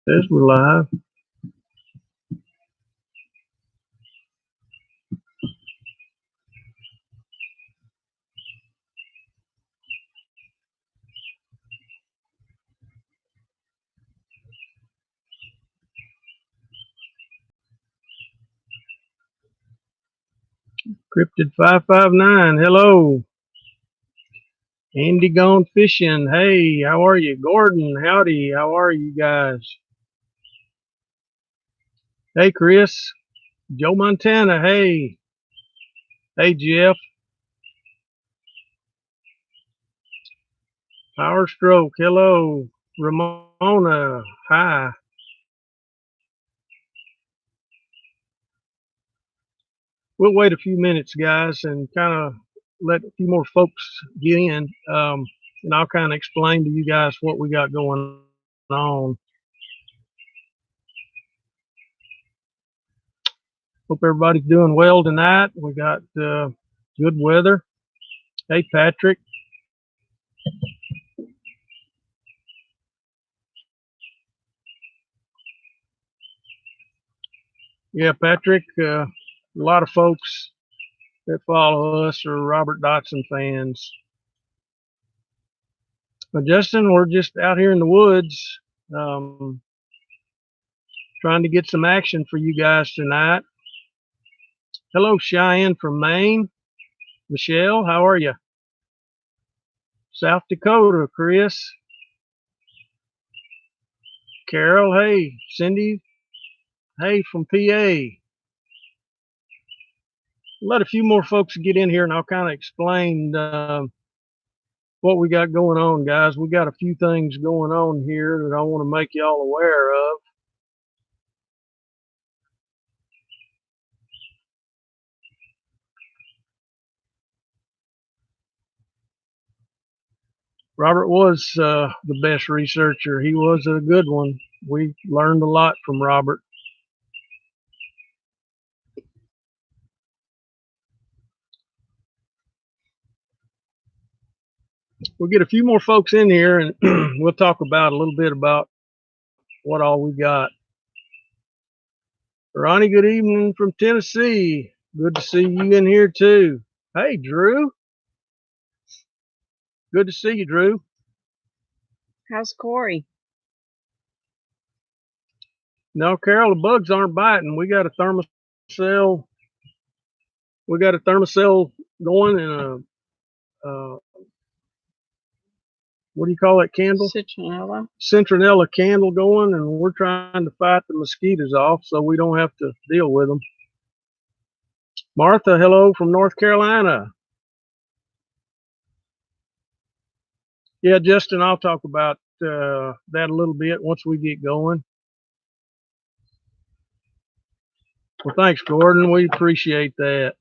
We're live. Cryptid 559. Hello. Andy Gone Fishing. Hey, how are you? Gordon, howdy. How are you guys? Hey, Chris. Joe Montana. Hey. Hey, Jeff. Power Stroke. Hello. Ramona. Hi. We'll wait a few minutes, guys, and kind of let a few more folks get in. And I'll kind of explain to you guys what we got going on. Hope everybody's doing well tonight. We got good weather. Hey, Patrick. Yeah, Patrick. A lot of folks that follow us are Robert Dotson fans. But Justin, we're just out here in the woods, trying to get some action for you guys tonight. Hello, Cheyenne from Maine. Michelle, how are you? South Dakota, Chris. Carol, hey. Cindy, hey, from PA. Let a few more folks get in here and I'll kind of explain what we got going on, guys. We got a few things going on here that I want to make y'all aware of. Robert was the best researcher. He was a good one. We learned a lot from Robert. We'll get a few more folks in here and we'll talk about a little bit about what all we got. Ronnie, good evening from Tennessee. Good to see you in here too. Hey, Drew. Good to see you, Drew. How's Corey? No, Carol, the bugs aren't biting. We got a thermocell. We got a thermocell going and a what do you call that candle? Citronella candle going, and we're trying to fight the mosquitoes off so we don't have to deal with them. Martha, hello from North Carolina. Yeah, Justin, I'll talk about that a little bit once we get going. Well, thanks, Gordon. We appreciate that.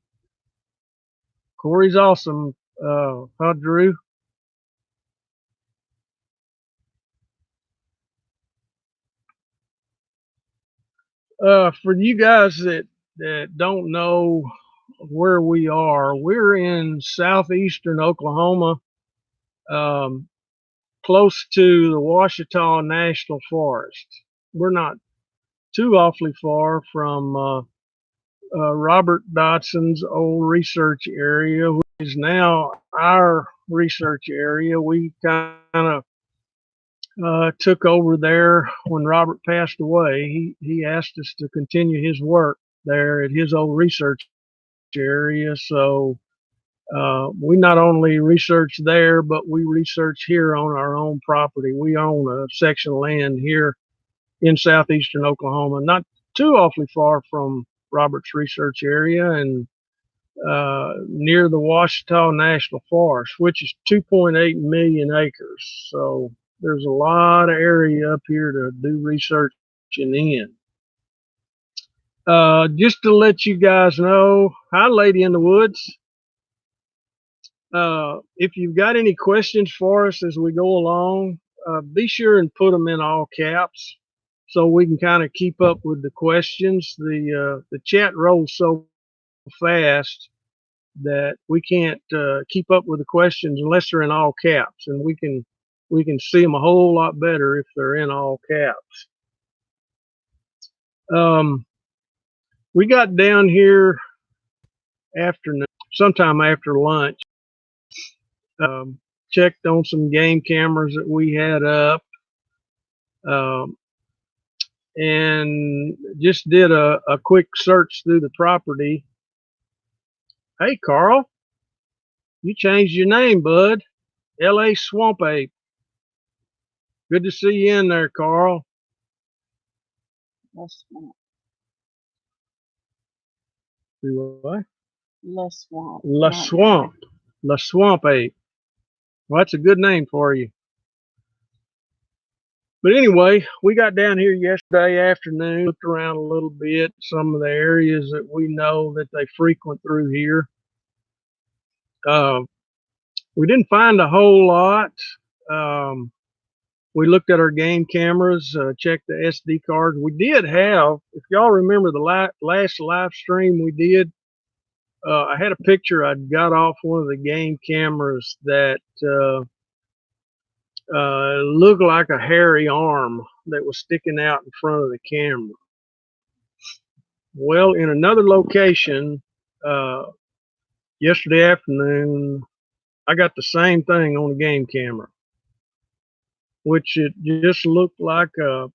Corey's awesome. Huh, Drew? For you guys that don't know where we are, we're in southeastern Oklahoma, close to the Ouachita National Forest. We're not too awfully far from Robert Dotson's old research area, which is now our research area. We kind of took over there when Robert passed away. He asked us to continue his work there at his old research area. So we not only research there, but we research here on our own property. We own a section of land here in southeastern Oklahoma, not too awfully far from Robert's research area and near the Ouachita National Forest, which is 2.8 million acres. So there's a lot of area up here to do research in. Just to let you guys know, hi, Lady in the Woods. If you've got any questions for us as we go along, be sure and put them in all caps so we can kind of keep up with the questions. The chat rolls so fast that we can't keep up with the questions unless they're in all caps, and we can see them a whole lot better if they're in all caps. We got down here sometime after lunch. Checked on some game cameras that we had up, um, and just did a quick search through the property. Hey, Carl, you changed your name, bud. L.A. Swamp Ape. Good to see you in there, Carl. La Swamp. Do what? La Swamp. La Swamp. La Swamp Ape. Well, that's a good name for you. But anyway, we got down here yesterday afternoon, looked around a little bit, some of the areas that we know that they frequent through here. We didn't find a whole lot. We looked at our game cameras, checked the SD cards. We did have, if y'all remember the last live stream we did, I had a picture I'd got off one of the game cameras that looked like a hairy arm that was sticking out in front of the camera. Well, in another location, yesterday afternoon, I got the same thing on the game camera, which it just looked like a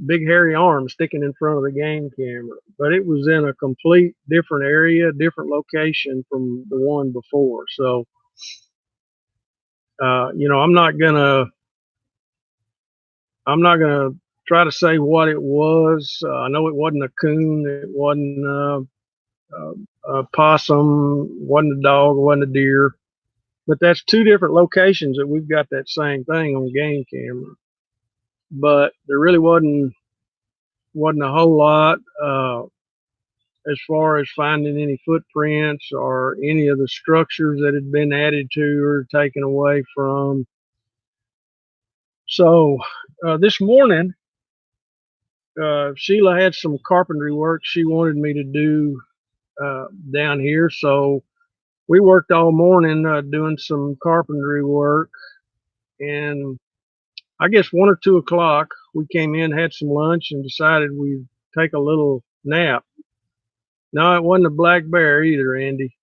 big hairy arm sticking in front of the game camera, but it was in a complete different area, different location from the one before. So, I'm not gonna try to say what it was. I know it wasn't a coon, it wasn't a possum, wasn't a dog, wasn't a deer. But that's two different locations that we've got that same thing on game camera. But there really wasn't a whole lot as far as finding any footprints or any of the structures that had been added to or taken away from. So this morning, Sheila had some carpentry work she wanted me to do down here. So we worked all morning doing some carpentry work. And I guess 1 or 2 o'clock, we came in, had some lunch, and decided we'd take a little nap. No, it wasn't a black bear either, Andy.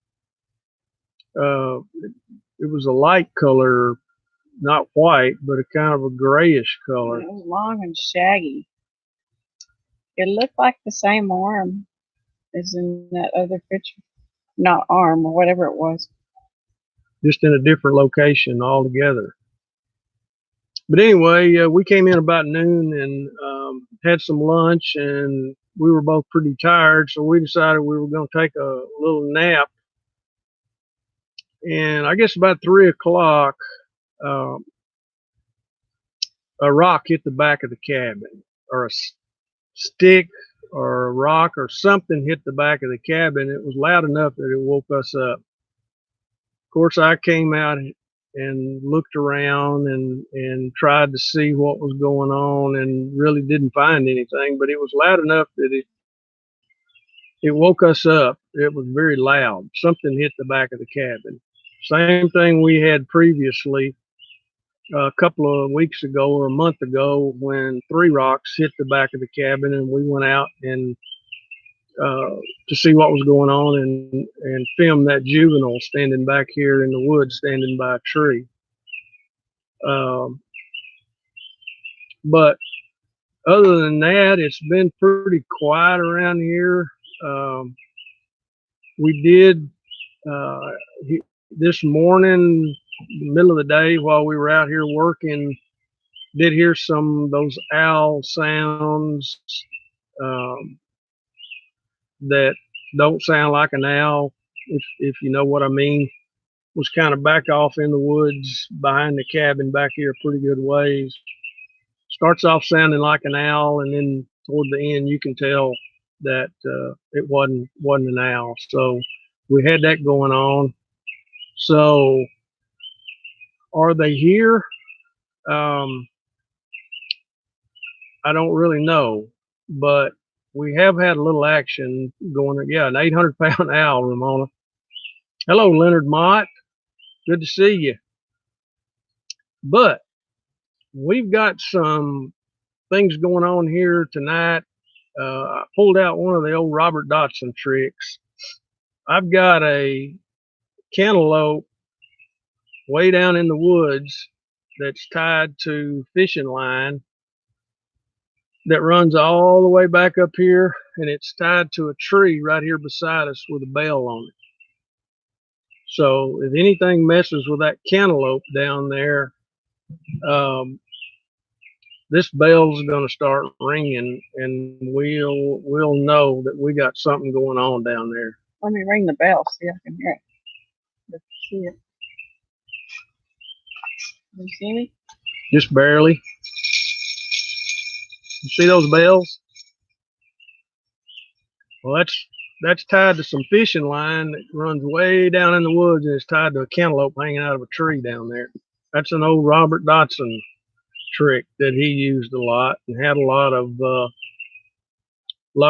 It was a light color, not white, but a kind of a grayish color. It was long and shaggy. It looked like the same arm as in that other picture. Not arm, or whatever it was. Just in a different location altogether. But anyway, we came in about noon and had some lunch, and we were both pretty tired, so we decided we were going to take a little nap. And I guess about 3 o'clock, a rock hit the back of the cabin, or a stick or a rock or something hit the back of the cabin. It was loud enough that it woke us up. Of course, I came out and looked around and tried to see what was going on, and really didn't find anything, but it was loud enough that it woke us up. It was very loud. Something hit the back of the cabin. Same thing we had previously a couple of weeks ago or a month ago when 3 rocks hit the back of the cabin, and we went out and to see what was going on and film that juvenile standing back here in the woods, standing by a tree. But other than that, it's been pretty quiet around here. We did this morning, middle of the day, while we were out here working, did hear some of those owl sounds that don't sound like an owl, if you know what I mean. Was kind of back off in the woods behind the cabin back here a pretty good ways. Starts off sounding like an owl, and then toward the end you can tell that it wasn't an owl. So we had that going on. So are they here? I don't really know, but we have had a little action going. Yeah, an 800-pound owl, Ramona. Hello, Leonard Mott. Good to see you. But we've got some things going on here tonight. I pulled out one of the old Robert Dotson tricks. I've got a cantaloupe way down in the woods that's tied to fishing line that runs all the way back up here, and it's tied to a tree right here beside us with a bell on it. So if anything messes with that cantaloupe down there, this bell's going to start ringing, and we'll know that we got something going on down there. Let me ring the bell, see if I can hear it. Let's see it. You see me? Just barely. You see those bells? Well, that's tied to some fishing line that runs way down in the woods, and it's tied to a cantaloupe hanging out of a tree down there. That's an old Robert Dotson trick that he used a lot and had a lot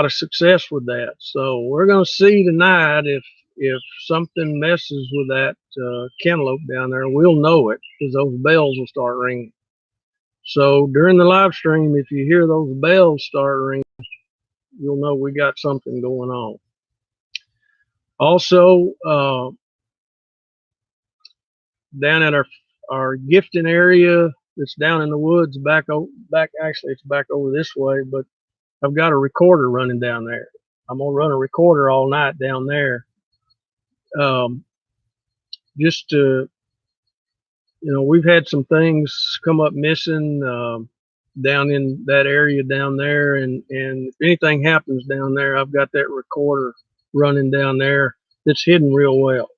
of success with that. So we're going to see tonight if something messes with that cantaloupe down there. We'll know it because those bells will start ringing. So during the live stream, if you hear those bells start ringing, you'll know we got something going on. Also, down at our gifting area, it's down in the woods actually it's back over this way, but I've got a recorder running down there. I'm gonna run a recorder all night down there. Just to, we've had some things come up missing down in that area down there, and if anything happens down there, I've got that recorder running down there that's hidden real well.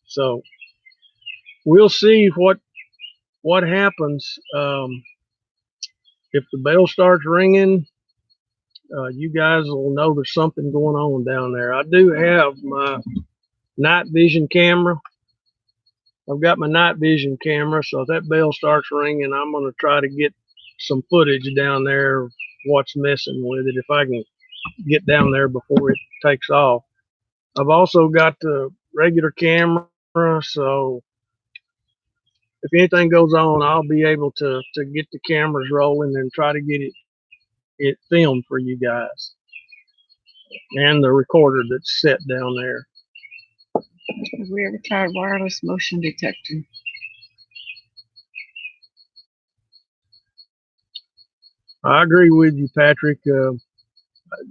So we'll see what happens. If the bell starts ringing, you guys will know there's something going on down there. I do have my night vision camera. I've got my night vision camera, so if that bell starts ringing, I'm going to try to get some footage down there of what's messing with it, if I can get down there before it takes off. I've also got the regular camera, so if anything goes on, I'll be able to get the cameras rolling and try to get it filmed for you guys, and the recorder that's set down there. Have we ever tried wireless motion detector? I agree with you, Patrick.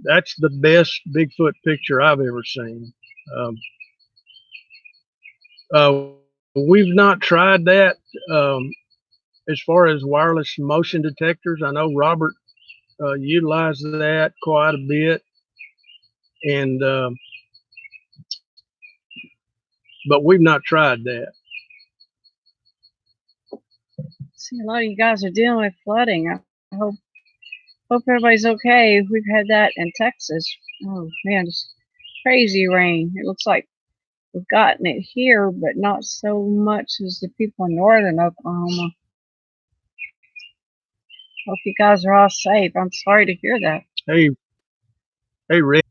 That's the best Bigfoot picture I've ever seen. We've not tried that as far as wireless motion detectors. I know Robert utilized that quite a bit, and but we've not tried that. See, a lot of you guys are dealing with flooding. I hope everybody's okay. We've had that in Texas. Oh man, just crazy rain. It looks like we've gotten it here, but not so much as the people in northern Oklahoma. Hope you guys are all safe. I'm sorry to hear that. Hey, Rick.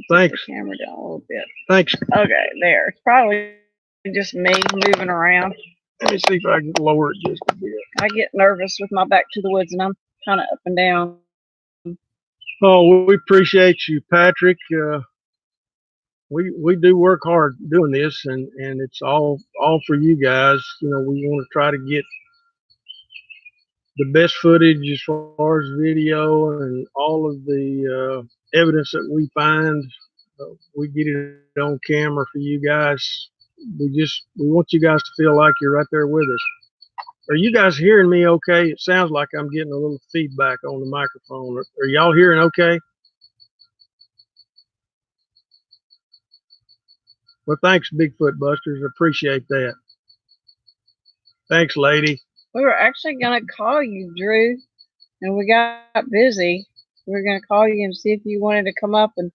Thanks. The camera down a little bit. Thanks. Okay, there. It's probably just me moving around. Let me see if I can lower it just a bit. I get nervous with my back to the woods, and I'm kind of up and down. Oh, we appreciate you, Patrick. We do work hard doing this, and it's all for you guys. We want to try to get the best footage as far as video and all of the evidence that we find. We get it on camera for you guys. We want you guys to feel like you're right there with us. Are you guys hearing me okay? It sounds like I'm getting a little feedback on the microphone. Are y'all hearing okay? Well, thanks, Bigfoot Busters. Appreciate that. Thanks, lady. We were actually going to call you, Drew, and we got busy. We were going to call you and see if you wanted to come up and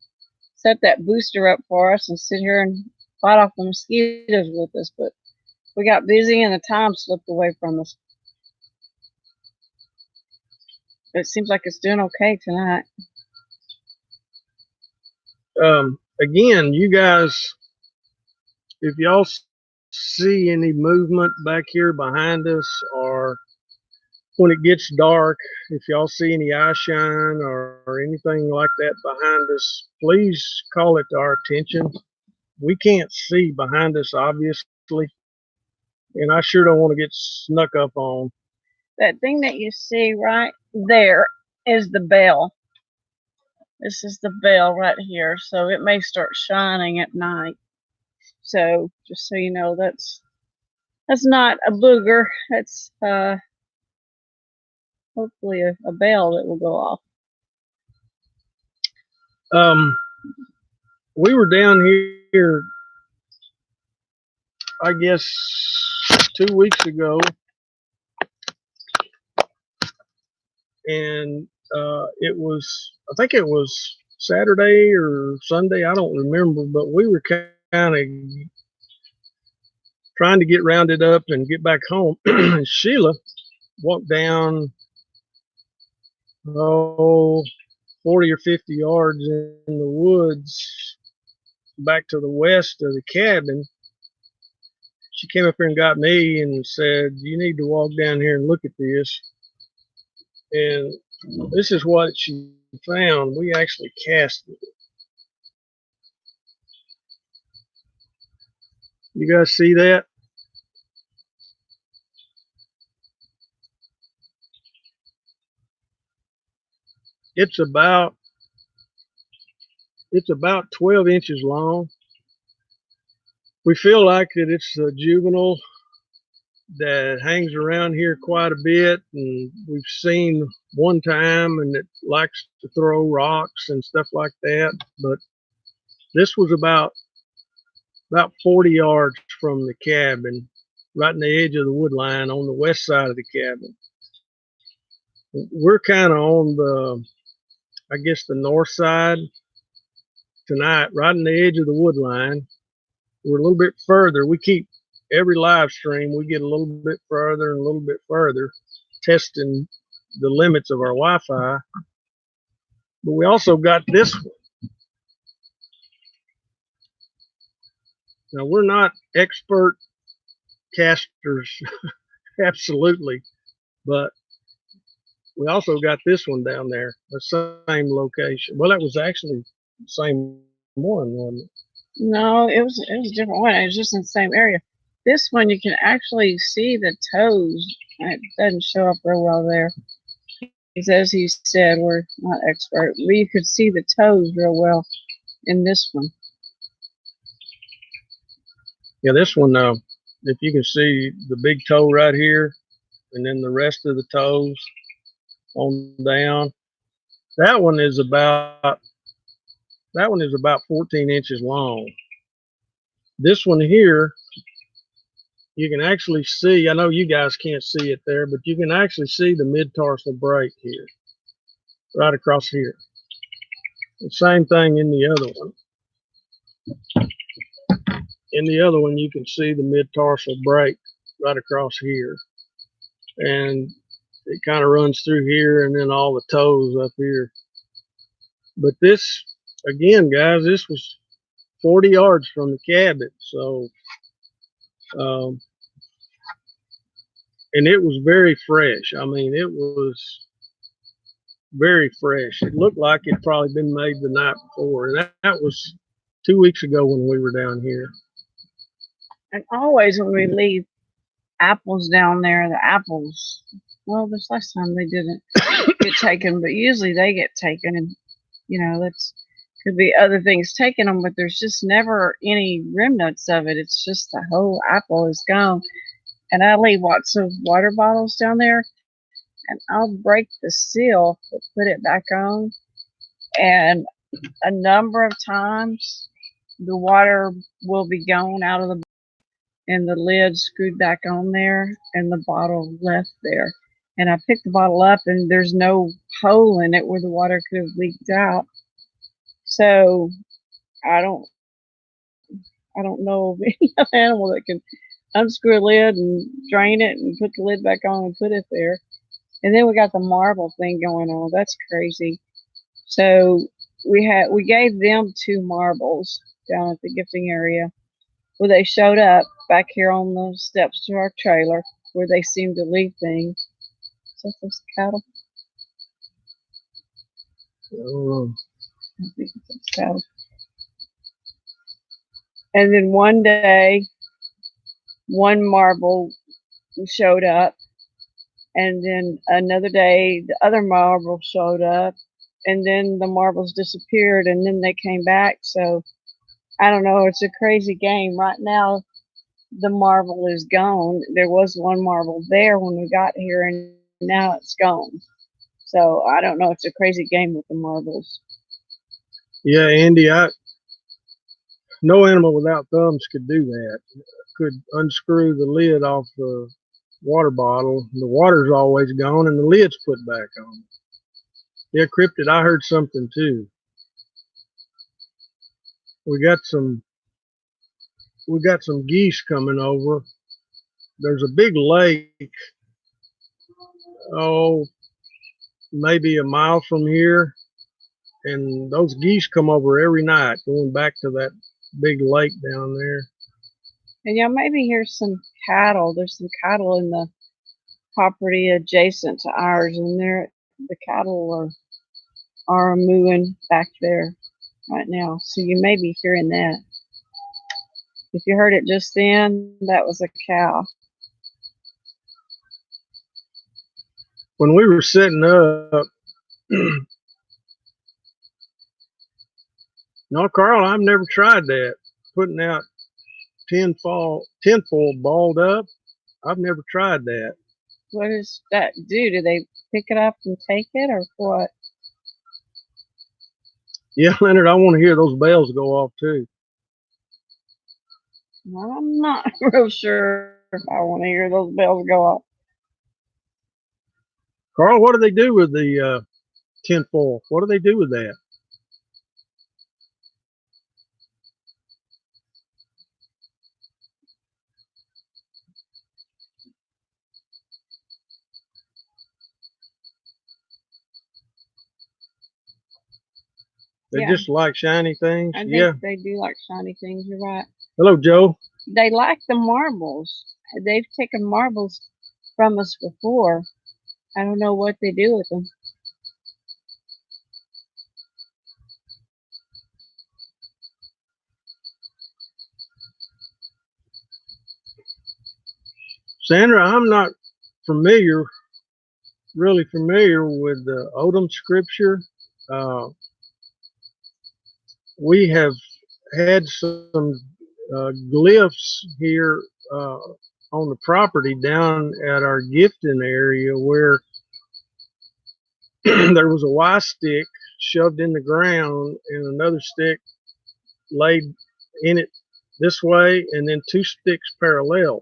set that booster up for us and sit here and fight off the mosquitoes with us, but we got busy and the time slipped away from us. It seems like it's doing okay tonight. Again, you guys, if y'all see any movement back here behind us, or when it gets dark, if y'all see any eye shine or anything like that behind us, please call it to our attention. We can't see behind us, obviously, and I sure don't want to get snuck up on. That thing that you see right there is the bell. This is the bell right here, so it may start shining at night. So just so you know, that's not a booger. That's hopefully a bell that will go off. We were down here, I guess, 2 weeks ago, and I think it was Saturday or Sunday, I don't remember, but we were kind of trying to get rounded up and get back home. And Sheila walked down, 40 or 50 yards in the woods back to the west of the cabin. She came up here and got me and said, "You need to walk down here and look at this." And this is what she found. We actually cast it. You guys see that? It's about 12 inches long. We feel like that it's a juvenile that hangs around here quite a bit, and we've seen one time, and it likes to throw rocks and stuff like that. But this was about 40 yards from the cabin, right in the edge of the wood line on the west side of the cabin. We're kind of on the, I guess, the north side tonight, right in the edge of the wood line. We're a little bit further. We keep every live stream, we get a little bit further and a little bit further, testing the limits of our Wi-Fi. But we also got this one. Now, we're not expert casters, absolutely, but we also got this one down there, the same location. Well, that was actually the same one, wasn't it? No, it was a different one. It was just in the same area. This one you can actually see the toes. It doesn't show up real well there. As he said, we're not expert. But you could see the toes real well in this one. Yeah, this one, if you can see the big toe right here, and then the rest of the toes on down, that one is about 14 inches long. This one here, you can actually see, I know you guys can't see it there, but you can actually see the mid-tarsal break here, right across here. The same thing in the other one. In the other one, you can see the mid-tarsal break right across here. And it kind of runs through here and then all the toes up here. But this, again, guys, this was 40 yards from the cabin. So, and it was very fresh. I mean, it was very fresh. It looked like it'd probably been made the night before. And that was 2 weeks ago when we were down here. And always when we leave apples down there, the apples, well, this last time they didn't get taken, but usually they get taken. And, you know, that's could be other things taking them, but there's just never any remnants of it. It's just the whole apple is gone. And I leave lots of water bottles down there, and I'll break the seal to put it back on. And a number of times the water will be gone out of the, and the lid screwed back on there, and the bottle left there. And I picked the bottle up, and there's no hole in it where the water could have leaked out. So I don't know of any animal that can unscrew a lid and drain it and put the lid back on and put it there. And then we got the marble thing going on. That's crazy. So we gave them 2 marbles down at the gifting area where they showed up, back here on the steps to our trailer where they seem to leave things. Is that those cattle? I think it's those cattle. And then one day, one marble showed up, and then another day, the other marble showed up, and then the marbles disappeared, and then they came back. So I don't know. It's a crazy game. Right now, the marble is gone. There was one marble there when we got here, and now it's gone. So I don't know. It's a crazy game with the marbles. Yeah, Andy, no animal without thumbs could do that. Could unscrew the lid off the water bottle. The water's always gone, and the lid's put back on. Yeah, Cryptid, I heard something too. We got some geese coming over. There's a big lake, oh, maybe a mile from here, and those geese come over every night, going back to that big lake down there. And y'all maybe here's some cattle. There's some cattle in the property adjacent to ours, and the cattle are mooing back there right now. So you may be hearing that. If you heard it just then, that was a cow. When we were setting up, no, Carl, I've never tried that. Putting out tinfoil balled up. I've never tried that. What does that do? Do they pick it up and take it, or what? Yeah, Leonard, I want to hear those bells go off too. Well, I'm not real sure if I want to hear those bells go off. Carl, what do they do with the tinfoil? What do they do with that? They just like shiny things? I think they do like shiny things, you're right. Hello, Joe. They like the marbles. They've taken marbles from us before. I don't know what they do with them. Sandra, I'm not really familiar with the Odom scripture. We have had some glyphs here on the property down at our gifting area where there was a Y stick shoved in the ground and another stick laid in it this way, and then two sticks parallel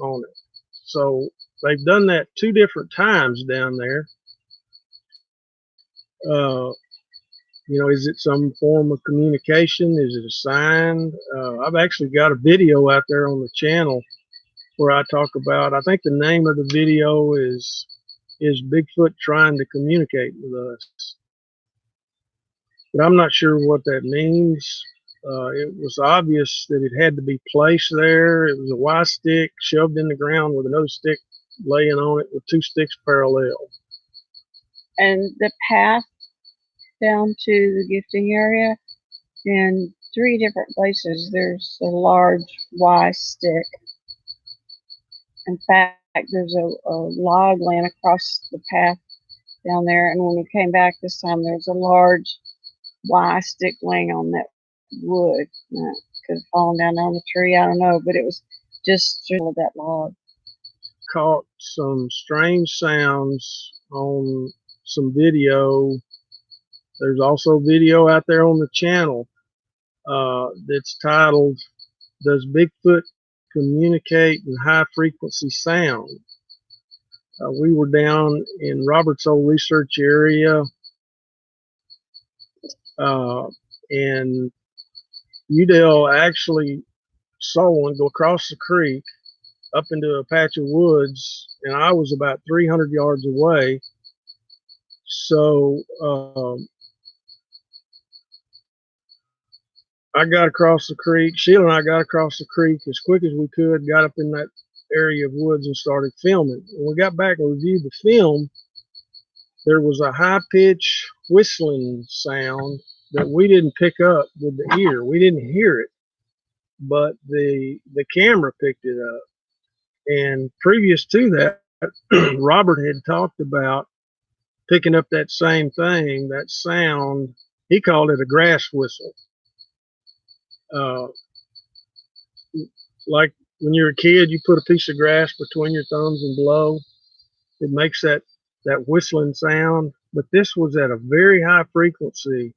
on it. So they've done that 2 different times down there. Is it some form of communication? Is it a sign? I've actually got a video out there on the channel where I talk about, I think the name of the video is Bigfoot trying to communicate with us. But I'm not sure what that means. It was obvious that it had to be placed there. It was a Y stick shoved in the ground with another stick laying on it with 2 sticks parallel. And the path down to the gifting area, in 3 different places, there's a large Y stick. In fact, there's a log laying across the path down there, and when we came back this time, there's a large Y stick laying on that wood. Could have fallen down on the tree, I don't know, but it was just of that log. Caught some strange sounds on some video. There's also video out there on the channel that's titled, "Does Bigfoot Communicate in High Frequency Sound?" We were down in Robert's old research area, and Udell actually saw one go across the creek up into a patch of woods, and I was about 300 yards away. So I got across the creek. Sheila and I got across the creek as quick as we could, got up in that area of woods and started filming. When we got back and reviewed the film, there was a high pitched whistling sound that we didn't pick up with the ear. We didn't hear it, but the camera picked it up. And previous to that, Robert had talked about picking up that same thing, that sound. He called it a grass whistle. Uh, like when you're a kid, you put a piece of grass between your thumbs and blow. It makes that whistling sound. But this was at a very high frequency.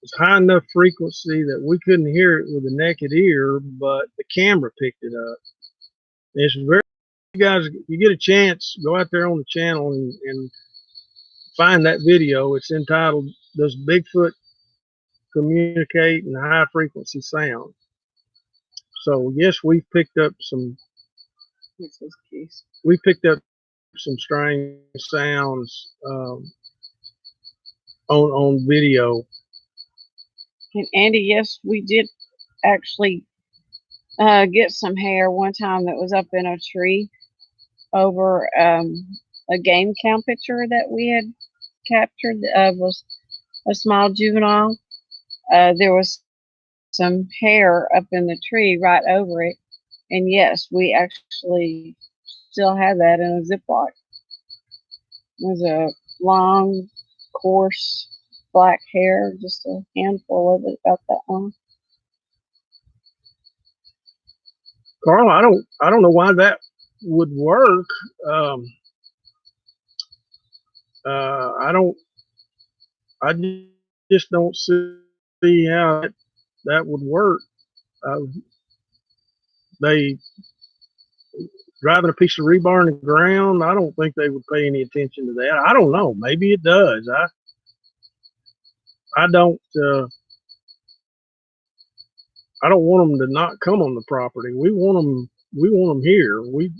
It's high enough frequency that we couldn't hear it with the naked ear, but the camera picked it up. It's very, you guys, you get a chance, go out there on the channel and find that video. It's entitled "Does Bigfoot Communicate in High Frequency Sound?" So yes, we picked up some strange sounds on video. And Andy, yes, we did actually get some hair one time that was up in a tree over a game cam picture that we had captured was a small juvenile. There was some hair up in the tree right over it, and yes, we actually still have that in a Ziploc. It was a long, coarse black hair, just a handful of it, about that long. Carl, I don't know why that would work. I just don't see how that would work. They driving a piece of rebar in the ground. I don't think they would pay any attention to that. I don't know. Maybe it does. I don't. I don't want them to not come on the property. We want them. We want them here. We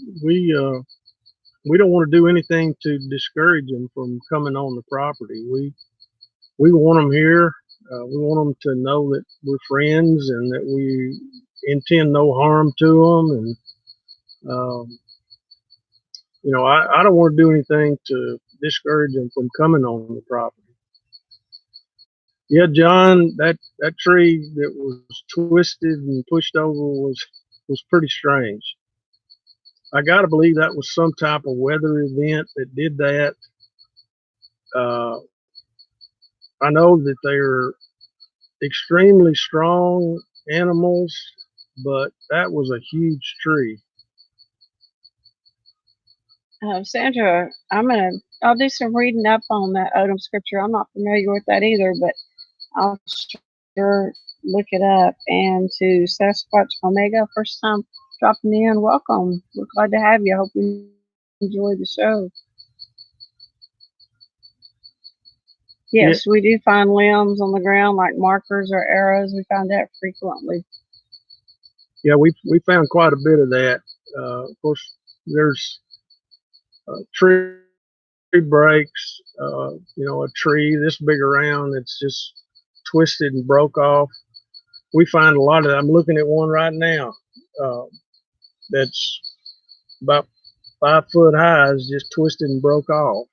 don't want to do anything to discourage them from coming on the property. We want them here. We want them to know that we're friends and that we intend no harm to them. And you know, I don't want to do anything to discourage them from coming on the property. Yeah, John, that tree that was twisted and pushed over was pretty strange. I got to believe that was some type of weather event that did that. I know that they're extremely strong animals, but that was a huge tree. Sandra, I'll do some reading up on that Odom scripture. I'm not familiar with that either, but I'll sure look it up. And to Sasquatch Omega, first time dropping in, welcome. We're glad to have you. I hope you enjoy the show. Yes, we do find limbs on the ground like markers or arrows. We find that frequently. Yeah, we found quite a bit of that. Of course, there's tree breaks. You know, a tree this big around that's just twisted and broke off. We find a lot of that. I'm looking at one right now that's about 5 foot high, is just twisted and broke off,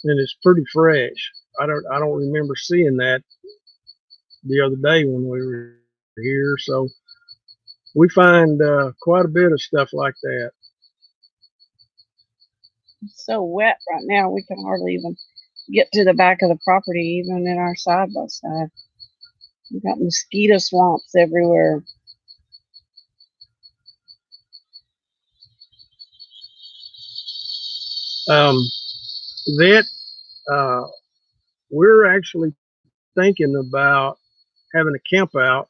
and it's pretty fresh. I don't remember seeing that the other day when we were here. So we find quite a bit of stuff like that. It's so wet right now, we can hardly even get to the back of the property, even in our side by side. We've got mosquito swamps everywhere. We're actually thinking about having a camp out.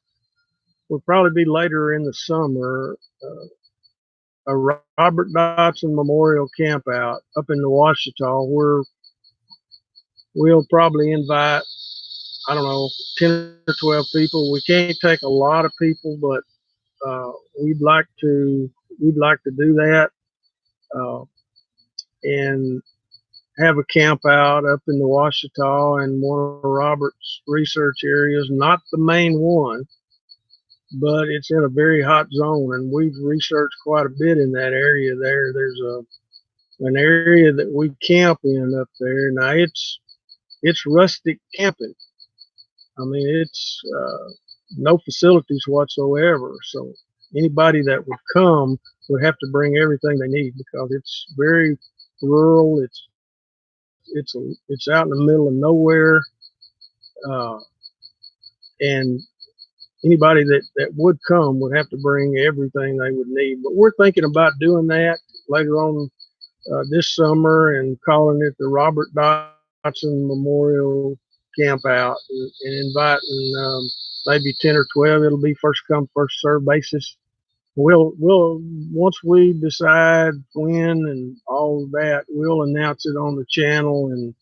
Will probably be later in the summer. A Robert Dotson Memorial Camp out up in the Ouachita, where we'll probably invite, I don't know, 10 or 12 people. We can't take a lot of people, but we'd like to do that and have a camp out up in the Washita and one of Robert's research areas, not the main one, but it's in a very hot zone, and we've researched quite a bit in that area there. There's an area that we camp in up there. Now it's rustic camping. I mean, it's no facilities whatsoever. So anybody that would come would have to bring everything they need because it's very rural. It's out in the middle of nowhere, uh, and anybody that would come would have to bring everything they would need. But we're thinking about doing that later on this summer and calling it the Robert Dotson Memorial Camp Out and inviting maybe 10 or 12. It'll be first come, first serve basis. We'll once we decide when and all of that, we'll announce it on the channel and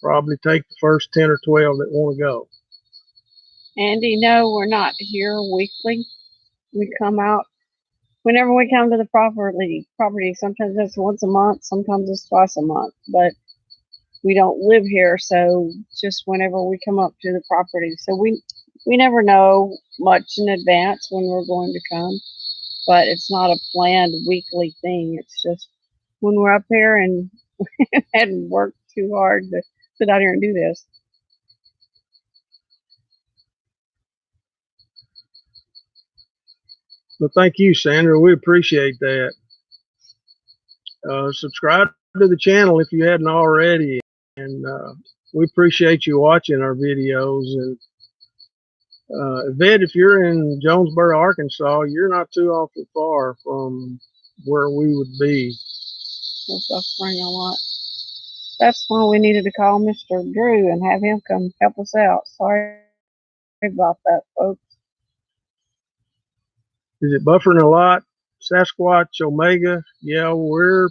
probably take the first 10 or 12 that want to go. Andy, no, we're not here weekly. We come out whenever we come to the property. Sometimes it's once a month, sometimes it's twice a month, but we don't live here, so just whenever we come up to the property. So we never know much in advance when we're going to come, but it's not a planned weekly thing. It's just when we're up here and hadn't worked too hard to sit out here and do this. Well, thank you, Sandra. We appreciate that. Subscribe to the channel if you hadn't already, and we appreciate you watching our videos. And Yvette, if you're in Jonesboro, Arkansas, you're not too awfully far from where we would be. We're suffering a lot. That's why we needed to call Mr. Drew and have him come help us out. Sorry about that, folks. Is it buffering a lot? Sasquatch Omega? Yeah, we're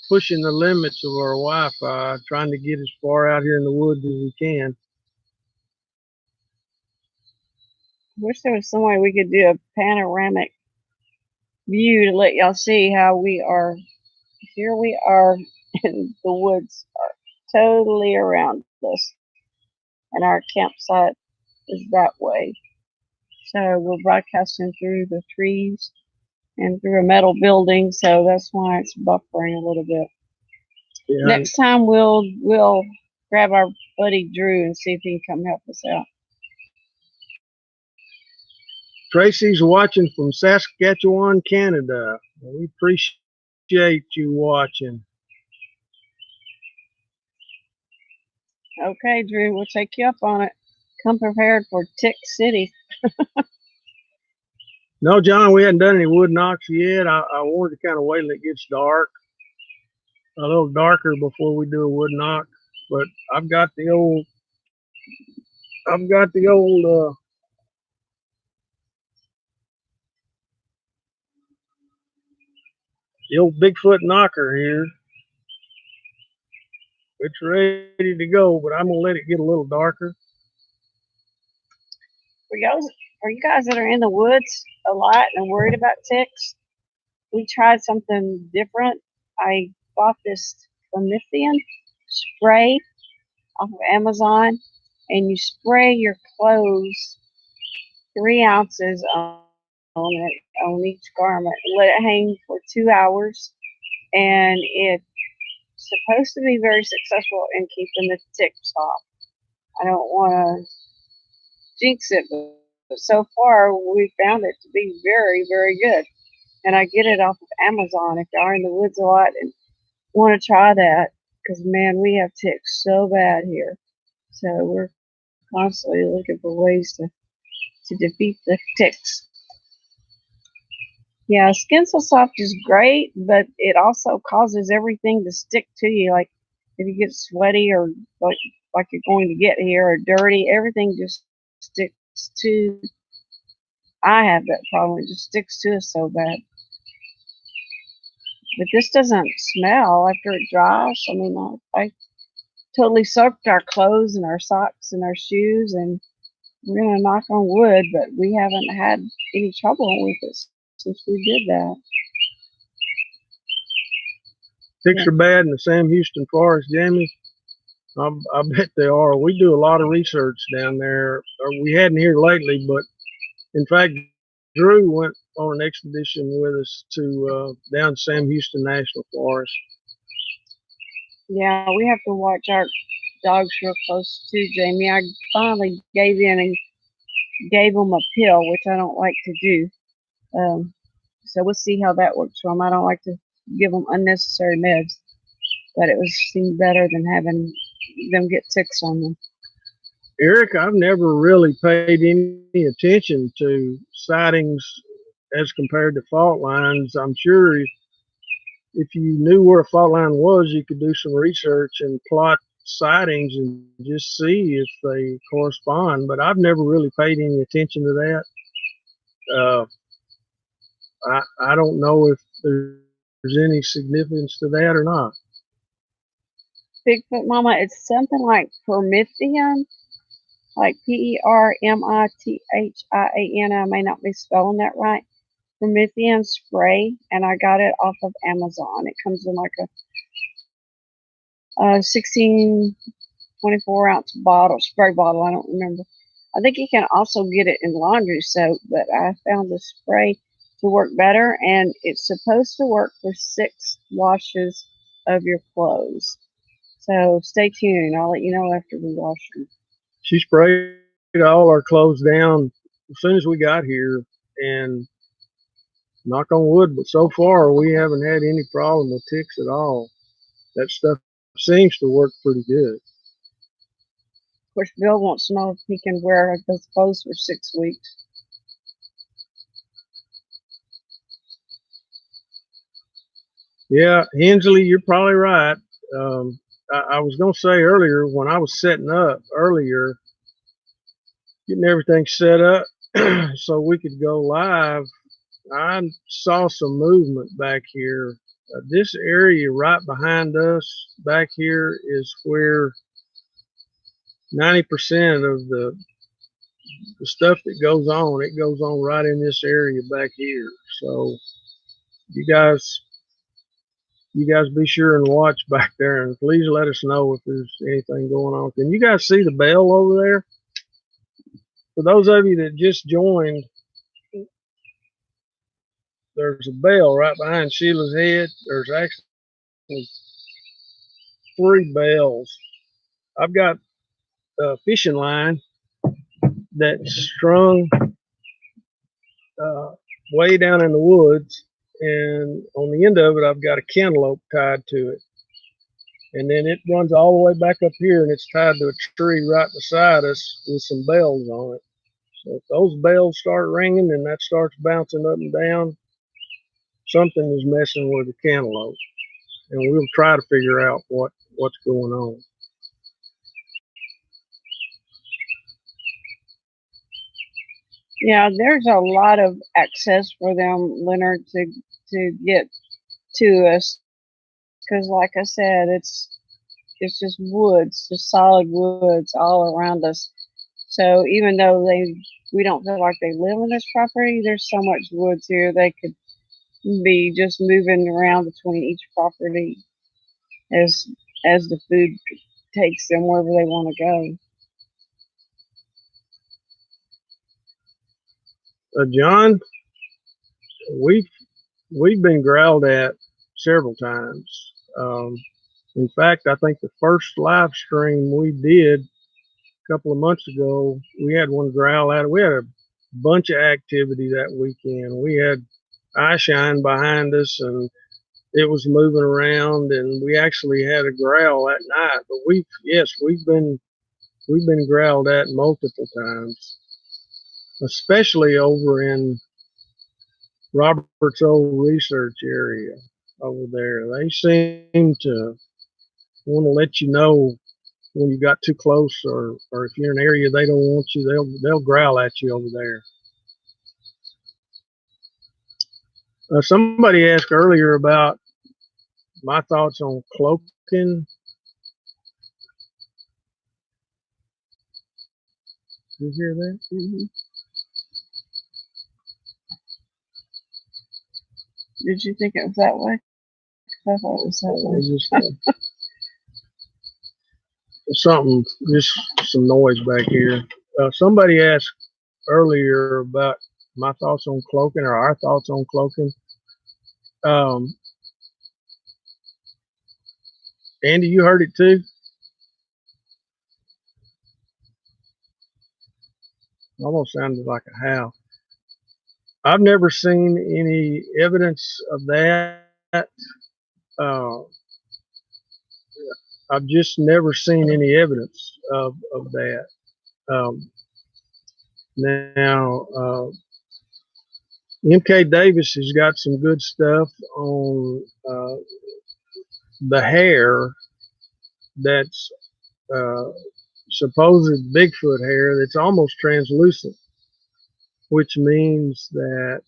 pushing the limits of our Wi-Fi, trying to get as far out here in the woods as we can. Wish there was some way we could do a panoramic view to let y'all see how we are. Here we are, and the woods are totally around us, and our campsite is that way. So we're broadcasting through the trees and through a metal building, so that's why it's buffering a little bit. Yeah. Next time we'll grab our buddy Drew and see if he can come help us out. Tracy's watching from Saskatchewan, Canada. We appreciate you watching. Okay, Drew, we'll take you up on it. Come prepared for Tick City. No, John, we hadn't done any wood knocks yet. I wanted to kind of wait till it gets dark, a little darker before we do a wood knock. But I've got the old Bigfoot knocker here. It's ready to go, but I'm gonna let it get a little darker. For you guys that are in the woods a lot and worried about ticks, we tried something different. I bought this Promethean spray off of Amazon, and you spray your clothes 3 ounces on each garment. Let it hang for 2 hours, and it's supposed to be very successful in keeping the ticks off. I don't want to jinx it, but so far we found it to be very, very good. And I get it off of Amazon if y'all are in the woods a lot and want to try that, because man, we have ticks so bad here. So we're constantly looking for ways to defeat the ticks. Yeah, Skin So Soft is great, but it also causes everything to stick to you. Like if you get sweaty or like you're going to get here or dirty, everything just sticks to. I have that problem. It just sticks to us so bad. But this doesn't smell after it dries. I mean, I totally soaked our clothes and our socks and our shoes, and we're going to knock on wood, but we haven't had any trouble with it since we did that. Ticks are bad in the Sam Houston forest, Jamie. I bet they are. We do a lot of research down there. We hadn't here lately, but in fact, Drew went on an expedition with us to down Sam Houston National Forest. Yeah, we have to watch our dogs real close too, Jamie. I finally gave in and gave them a pill, which I don't like to do. So we'll see how that works for them. I don't like to give them unnecessary meds, but it was seemed better than having them get ticks on them. Eric, I've never really paid any attention to sightings as compared to fault lines. I'm sure if you knew where a fault line was, you could do some research and plot sightings and just see if they correspond. But I've never really paid any attention to that. I don't know if there's any significance to that or not. Bigfoot Mama, it's something like permithian, like Permithian. I may not be spelling that right. Permithian spray, and I got it off of Amazon. It comes in like a 16, 24-ounce bottle, spray bottle. I don't remember. I think you can also get it in laundry soap, but I found the spray to work better, and it's supposed to work for 6 washes of your clothes. So stay tuned. I'll let you know after we wash them. She sprayed all our clothes down as soon as we got here, and knock on wood, but so far we haven't had any problem with ticks at all. That stuff seems to work pretty good. Of course, Bill wants to know if he can wear those clothes for 6 weeks. Yeah, Hensley, you're probably right. I was going to say earlier when I was setting up earlier, getting everything set up so we could go live, I saw some movement back here. This area right behind us back here is where 90% of the stuff that goes on, it goes on right in this area back here. So you guys be sure and watch back there, and please let us know if there's anything going on. Can you guys see the bell over there? For those of you that just joined, there's a bell right behind Sheila's head. There's actually 3 bells. I've got a fishing line that's strung way down in the woods, and on the end of it, I've got a cantaloupe tied to it. And then it runs all the way back up here, and it's tied to a tree right beside us with some bells on it. So if those bells start ringing and that starts bouncing up and down, something is messing with the cantaloupe, and we'll try to figure out what's going on. Yeah, there's a lot of access for them, Leonard, to get to us, because like I said, it's just woods, just solid woods all around us. So even though we don't feel like they live on this property, there's so much woods here they could be just moving around between each property as the food takes them wherever they want to go. John, we've been growled at several times. In fact, I think the first live stream we did a couple of months ago, we had one growl at it. We had a bunch of activity that weekend. We had eye shine behind us, and it was moving around, and we actually had a growl at night. But we've been growled at multiple times, especially over in Robert's old research area over there. They seem to want to let you know when you got too close, or if you're in an area they don't want you, they'll growl at you over there. Somebody asked earlier about my thoughts on cloaking. Did you hear that? Mm-hmm. Did you think it was that way? I thought it was that one. It's just something, just some noise back here. Somebody asked earlier about my thoughts on cloaking, or our thoughts on cloaking. Andy, you heard it too? Almost sounded like a howl. I've never seen any evidence of that. Uh, I've just never seen any evidence of that. Um, now, MK Davis has got some good stuff on the hair that's supposed Bigfoot hair that's almost translucent, which means that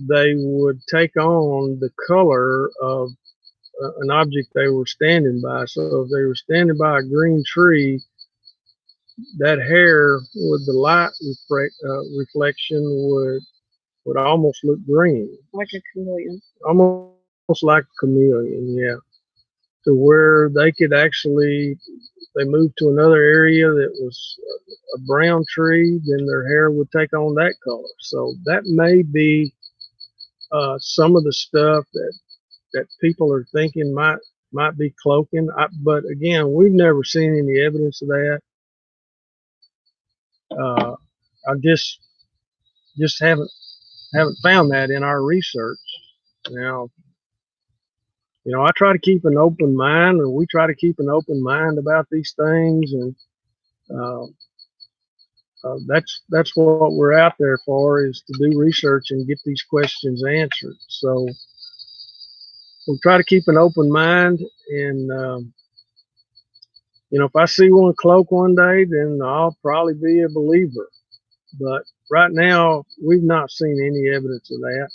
they would take on the color of an object they were standing by. So if they were standing by a green tree, that hair with the light reflection would almost look green, Like a chameleon. almost like a chameleon. Yeah, to where they could actually, they moved to another area that was a brown tree, then their hair would take on that color. So that may be some of the stuff that people are thinking might be cloaking. But again, we've never seen any evidence of that. I just haven't found that in our research. Now, I try to keep an open mind, or we try to keep an open mind about these things, and uh, that's what we're out there for, is to do research and get these questions answered. So we'll try to keep an open mind, and if I see one cloak one day, then I'll probably be a believer. But right now, we've not seen any evidence of that.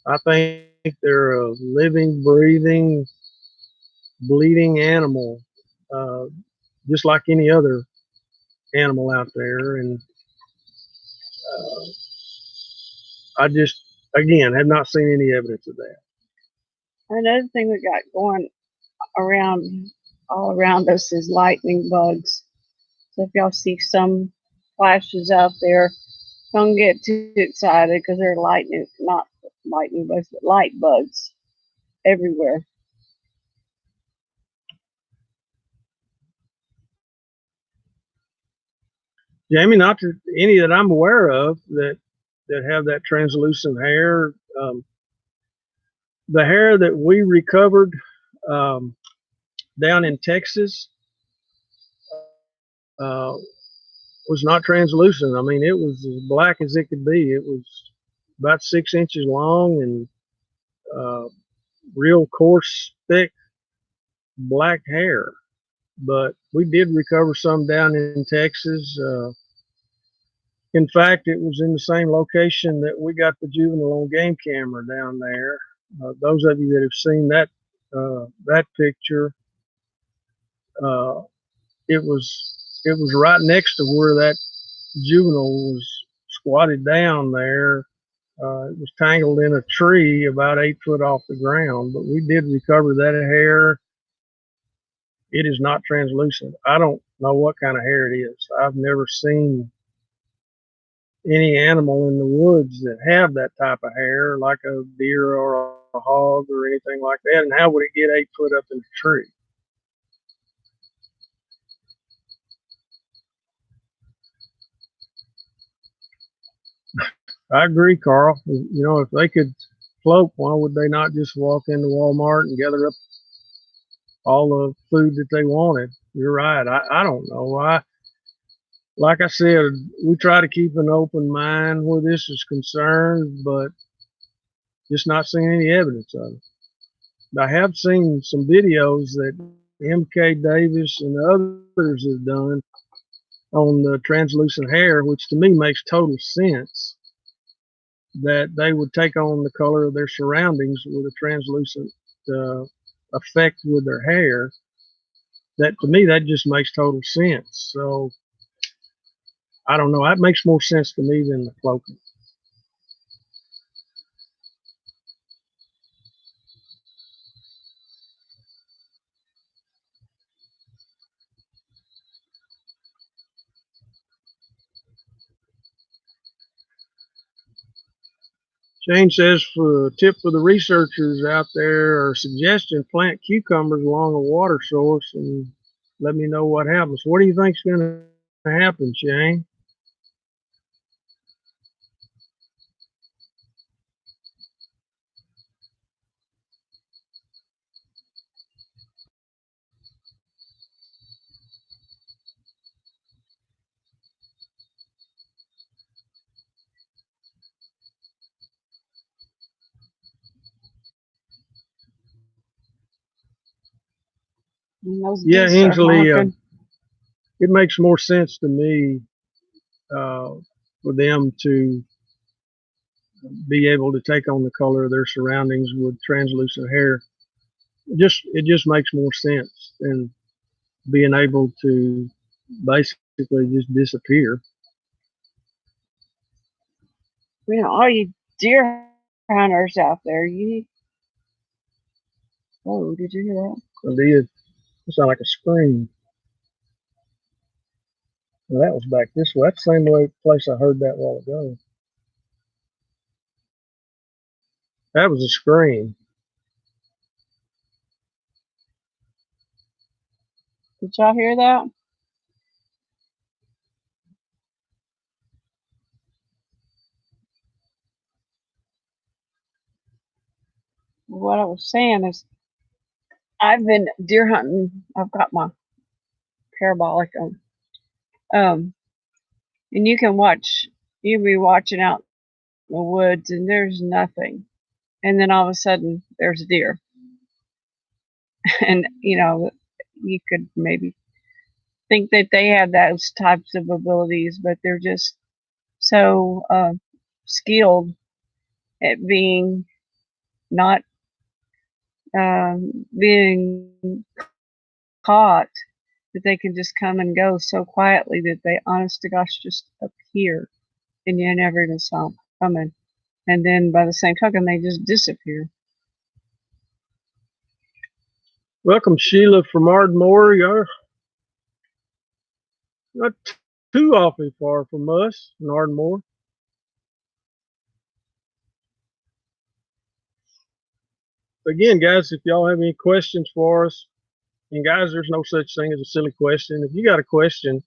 I think they're a living, breathing, bleeding animal, uh, just like any other animal out there. And I just, again, have not seen any evidence of that. Another thing we got going all around us is lightning bugs. So if y'all see some flashes out there, don't get too excited, because they're not lightning bugs, but light bugs everywhere. Jamie, not to any that I'm aware of that have that translucent hair. The hair that we recovered down in Texas uh, was not translucent. I mean, it was as black as it could be. It was about 6 inches long and real coarse, thick black hair. But we did recover some down in Texas. In fact, it was in the same location that we got the juvenile on game camera down there. Those of you that have seen that picture, uh, it was right next to where that juvenile was squatted down there. It was tangled in a tree about 8 foot off the ground, but we did recover that hair. It is not translucent. I don't know what kind of hair it is. I've never seen any animal in the woods that have that type of hair, like a deer or a hog or anything like that. And how would it get 8 foot up in the tree? I agree, Carl. If they could float, why would they not just walk into Walmart and gather up all the food that they wanted? You're right. I don't know. Like I said, we try to keep an open mind where this is concerned, but just not seeing any evidence of it. I have seen some videos that MK Davis and others have done on the translucent hair, which to me makes total sense, that they would take on the color of their surroundings with a translucent effect with their hair. That, to me, that just makes total sense. So I don't know. That makes more sense to me than the cloaking. Shane says for a tip for the researchers out there or suggestion, plant cucumbers along a water source and let me know what happens. What do you think's going to happen, Shane? And those Yeah, geese are Ainsley, honking. it makes more sense to me uh, for them to be able to take on the color of their surroundings with translucent hair. It just makes more sense than being able to basically just disappear. All you deer hunters out there, oh, did you hear that? I did. It sounded like a scream. Well, that was back this way. That's the same place I heard that a while ago. That was a scream. Did y'all hear that? What I was saying is, I've been deer hunting. I've got my parabolic on. And you'll be watching out in the woods and there's nothing. And then all of a sudden there's a deer. And, you could maybe think that they have those types of abilities, but they're just so skilled at being not being caught that they can just come and go so quietly that they, honest to gosh, just appear and you never even saw them coming. And then by the same token, they just disappear. Welcome, Sheila from Ardmore. You're not too awfully far from us in Ardmore. Again, guys, if y'all have any questions for us, and guys, there's no such thing as a silly question. If you got a question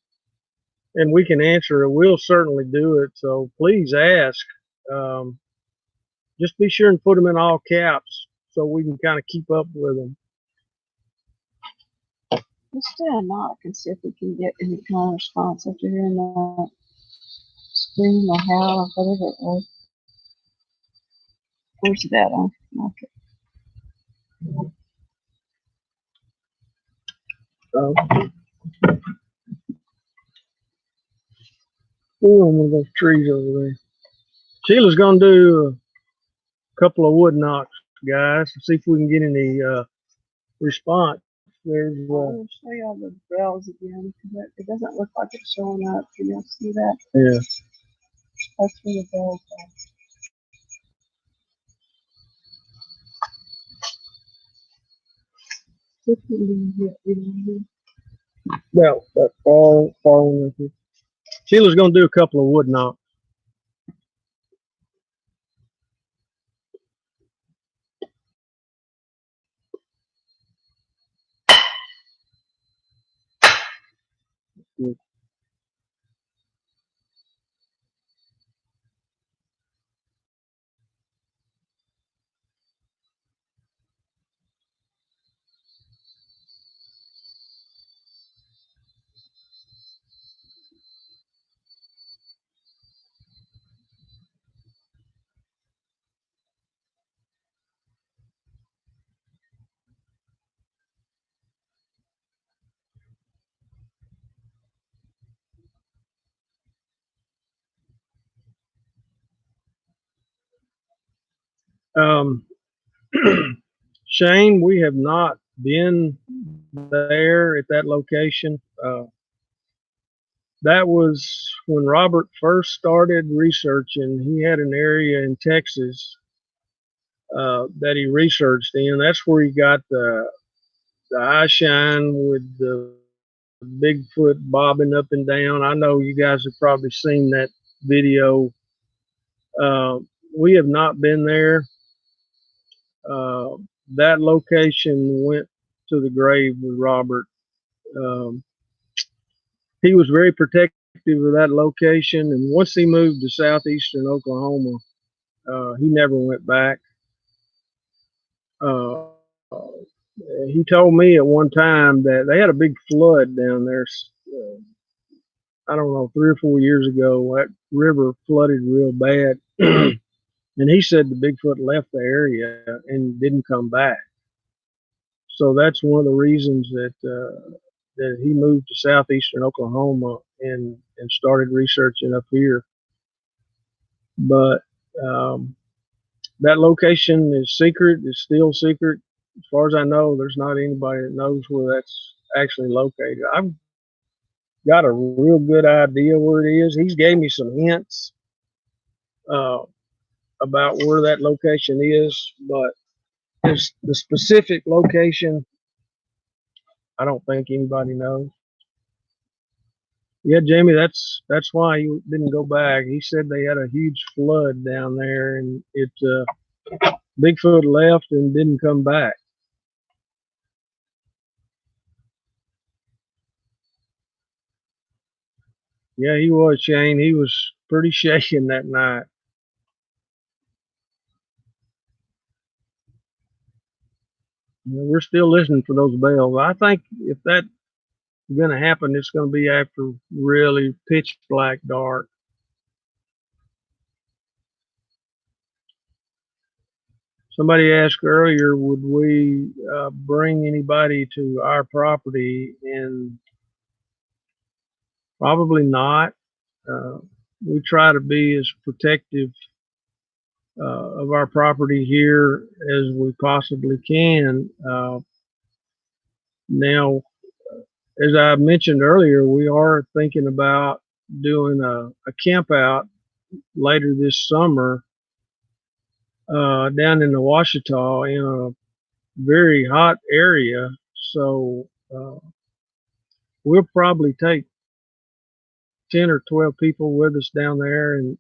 and we can answer it, we'll certainly do it. So please ask. Um, just be sure and put them in all caps so we can kind of keep up with them. Let's do a knock and see if we can get any kind of response after hearing that scream or howl or whatever it was. Where's that on? Okay. So, ooh, one of those trees over there. Sheila's gonna do a couple of wood knocks, guys, and see if we can get any response. There's I'm going to show y'all the bells again because it doesn't look like it's showing up. Can y'all see that? yeah. That's where the bells are. Well, that far one. Sheila's gonna do a couple of wood knocks. Um, Shane, we have not been there at that location. That was when Robert first started researching. He had an area in Texas that he researched in. That's where he got the eye shine with the Bigfoot bobbing up and down. I know you guys have probably seen that video. Uh, we have not been there. Uh, that location went to the grave with Robert. Um, he was very protective of that location, and once he moved to southeastern Oklahoma, he never went back. Uh, he told me at one time that they had a big flood down there. I don't know, 3 or 4 years ago. That river flooded real bad, and he said the Bigfoot left the area and didn't come back. So that's one of the reasons that he moved to southeastern Oklahoma and started researching up here. But um, that location is secret. It's still secret. As far as I know, there's not anybody that knows where that's actually located. I've got a real good idea where it is. He's gave me some hints uh, about where that location is, but the specific location, I don't think anybody knows. Yeah, Jamie, that's why he didn't go back. He said they had a huge flood down there, and Bigfoot left and didn't come back. Yeah, he was, Shane. He was pretty shaken that night. You know, we're still listening for those bells. I think if that's going to happen, it's going to be after really pitch black dark. Somebody asked earlier, would we bring anybody to our property? And probably not. Uh, we try to be as protective of our property here as we possibly can. Now, as I mentioned earlier, we are thinking about doing a camp out later this summer down in the Washita in a very hot area. So we'll probably take 10 or 12 people with us down there and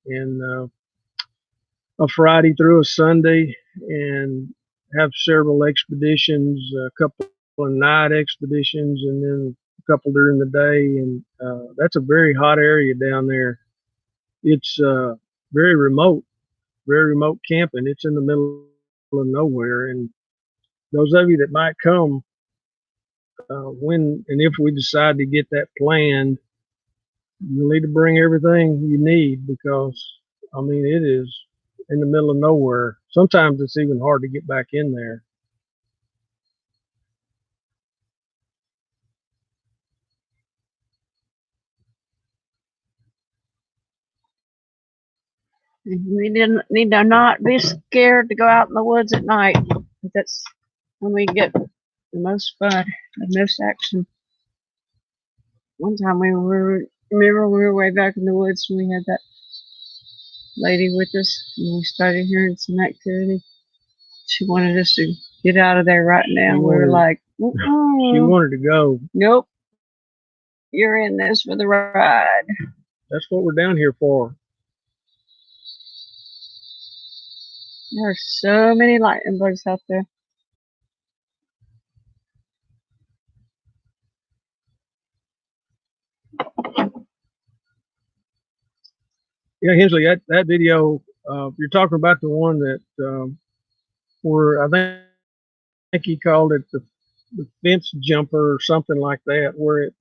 a Friday through a Sunday and have several expeditions, a couple of night expeditions, and then a couple during the day. And that's a very hot area down there. It's very very remote camping. It's in the middle of nowhere. And those of you that might come, when and if we decide to get that planned, you'll need to bring everything you need because, I mean, it is in the middle of nowhere. Sometimes it's even hard to get back in there. We didn't need to not be scared to go out in the woods at night. That's when we get the most fun, the most action. One time remember we were way back in the woods when we had that lady with us and we started hearing some activity. She wanted us to get out of there right now. We were like, she wanted to go. Nope. You're in this for the ride. That's what we're down here for. There are so many lightning bugs out there. Yeah, Hensley, that video, you're talking about the one that where I think he called it the fence jumper or something like that, where it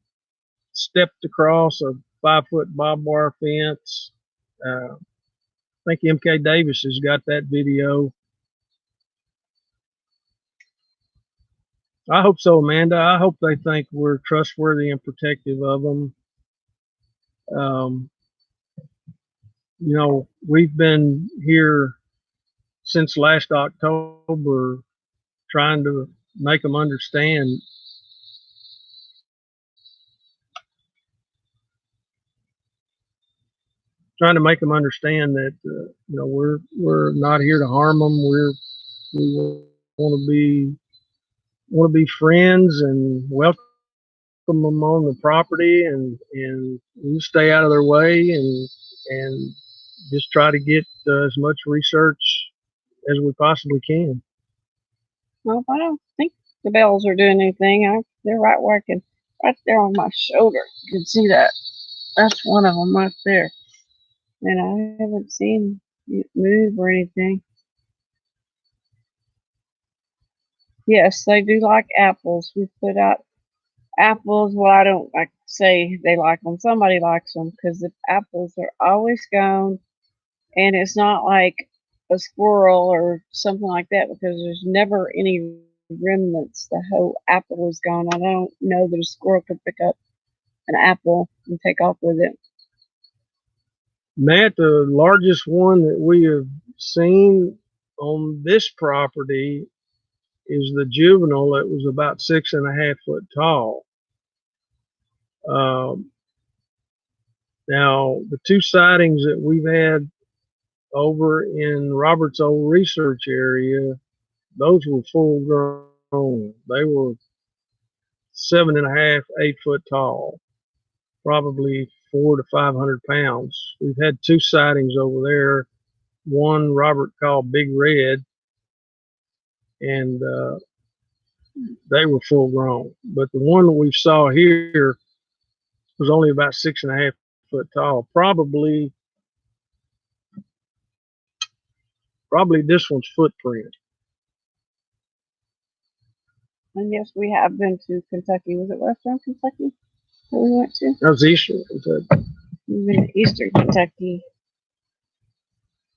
stepped across a 5-foot barbed wire fence. I think MK Davis has got that video. I hope so, Amanda. I hope they think we're trustworthy and protective of them. You know, we've been here since last October trying to make them understand. Trying to make them understand that you know we're not here to harm them. We want to be friends and welcome them on the property and we stay out of their way and just try to get as much research as we possibly can. Well, I don't think the bells are doing anything. They're right where I can, right there on my shoulder. You can see that. That's one of them right there. And I haven't seen it move or anything. Yes, they do like apples. We put out apples. Well, I don't like say they like them. Somebody likes them because the apples are always gone. And it's not like a squirrel or something like that because there's never any remnants. The whole apple is gone. I don't know that a squirrel could pick up an apple and take off with it. Matt, the largest one that we have seen on this property is the juvenile that was about 6.5 foot tall. Now, the two sightings that we've had over in Robert's old research area, those were full grown. They were 7.5, 8 foot tall, probably 400 to 500 pounds. We've had two sightings over there. One Robert called Big Red, and they were full grown. But the one that we saw here was only about 6.5 foot tall. Probably this one's footprint. And yes, we have been to Kentucky. Was it Western Kentucky that we went to? That was Eastern Kentucky. We've been to Eastern Kentucky.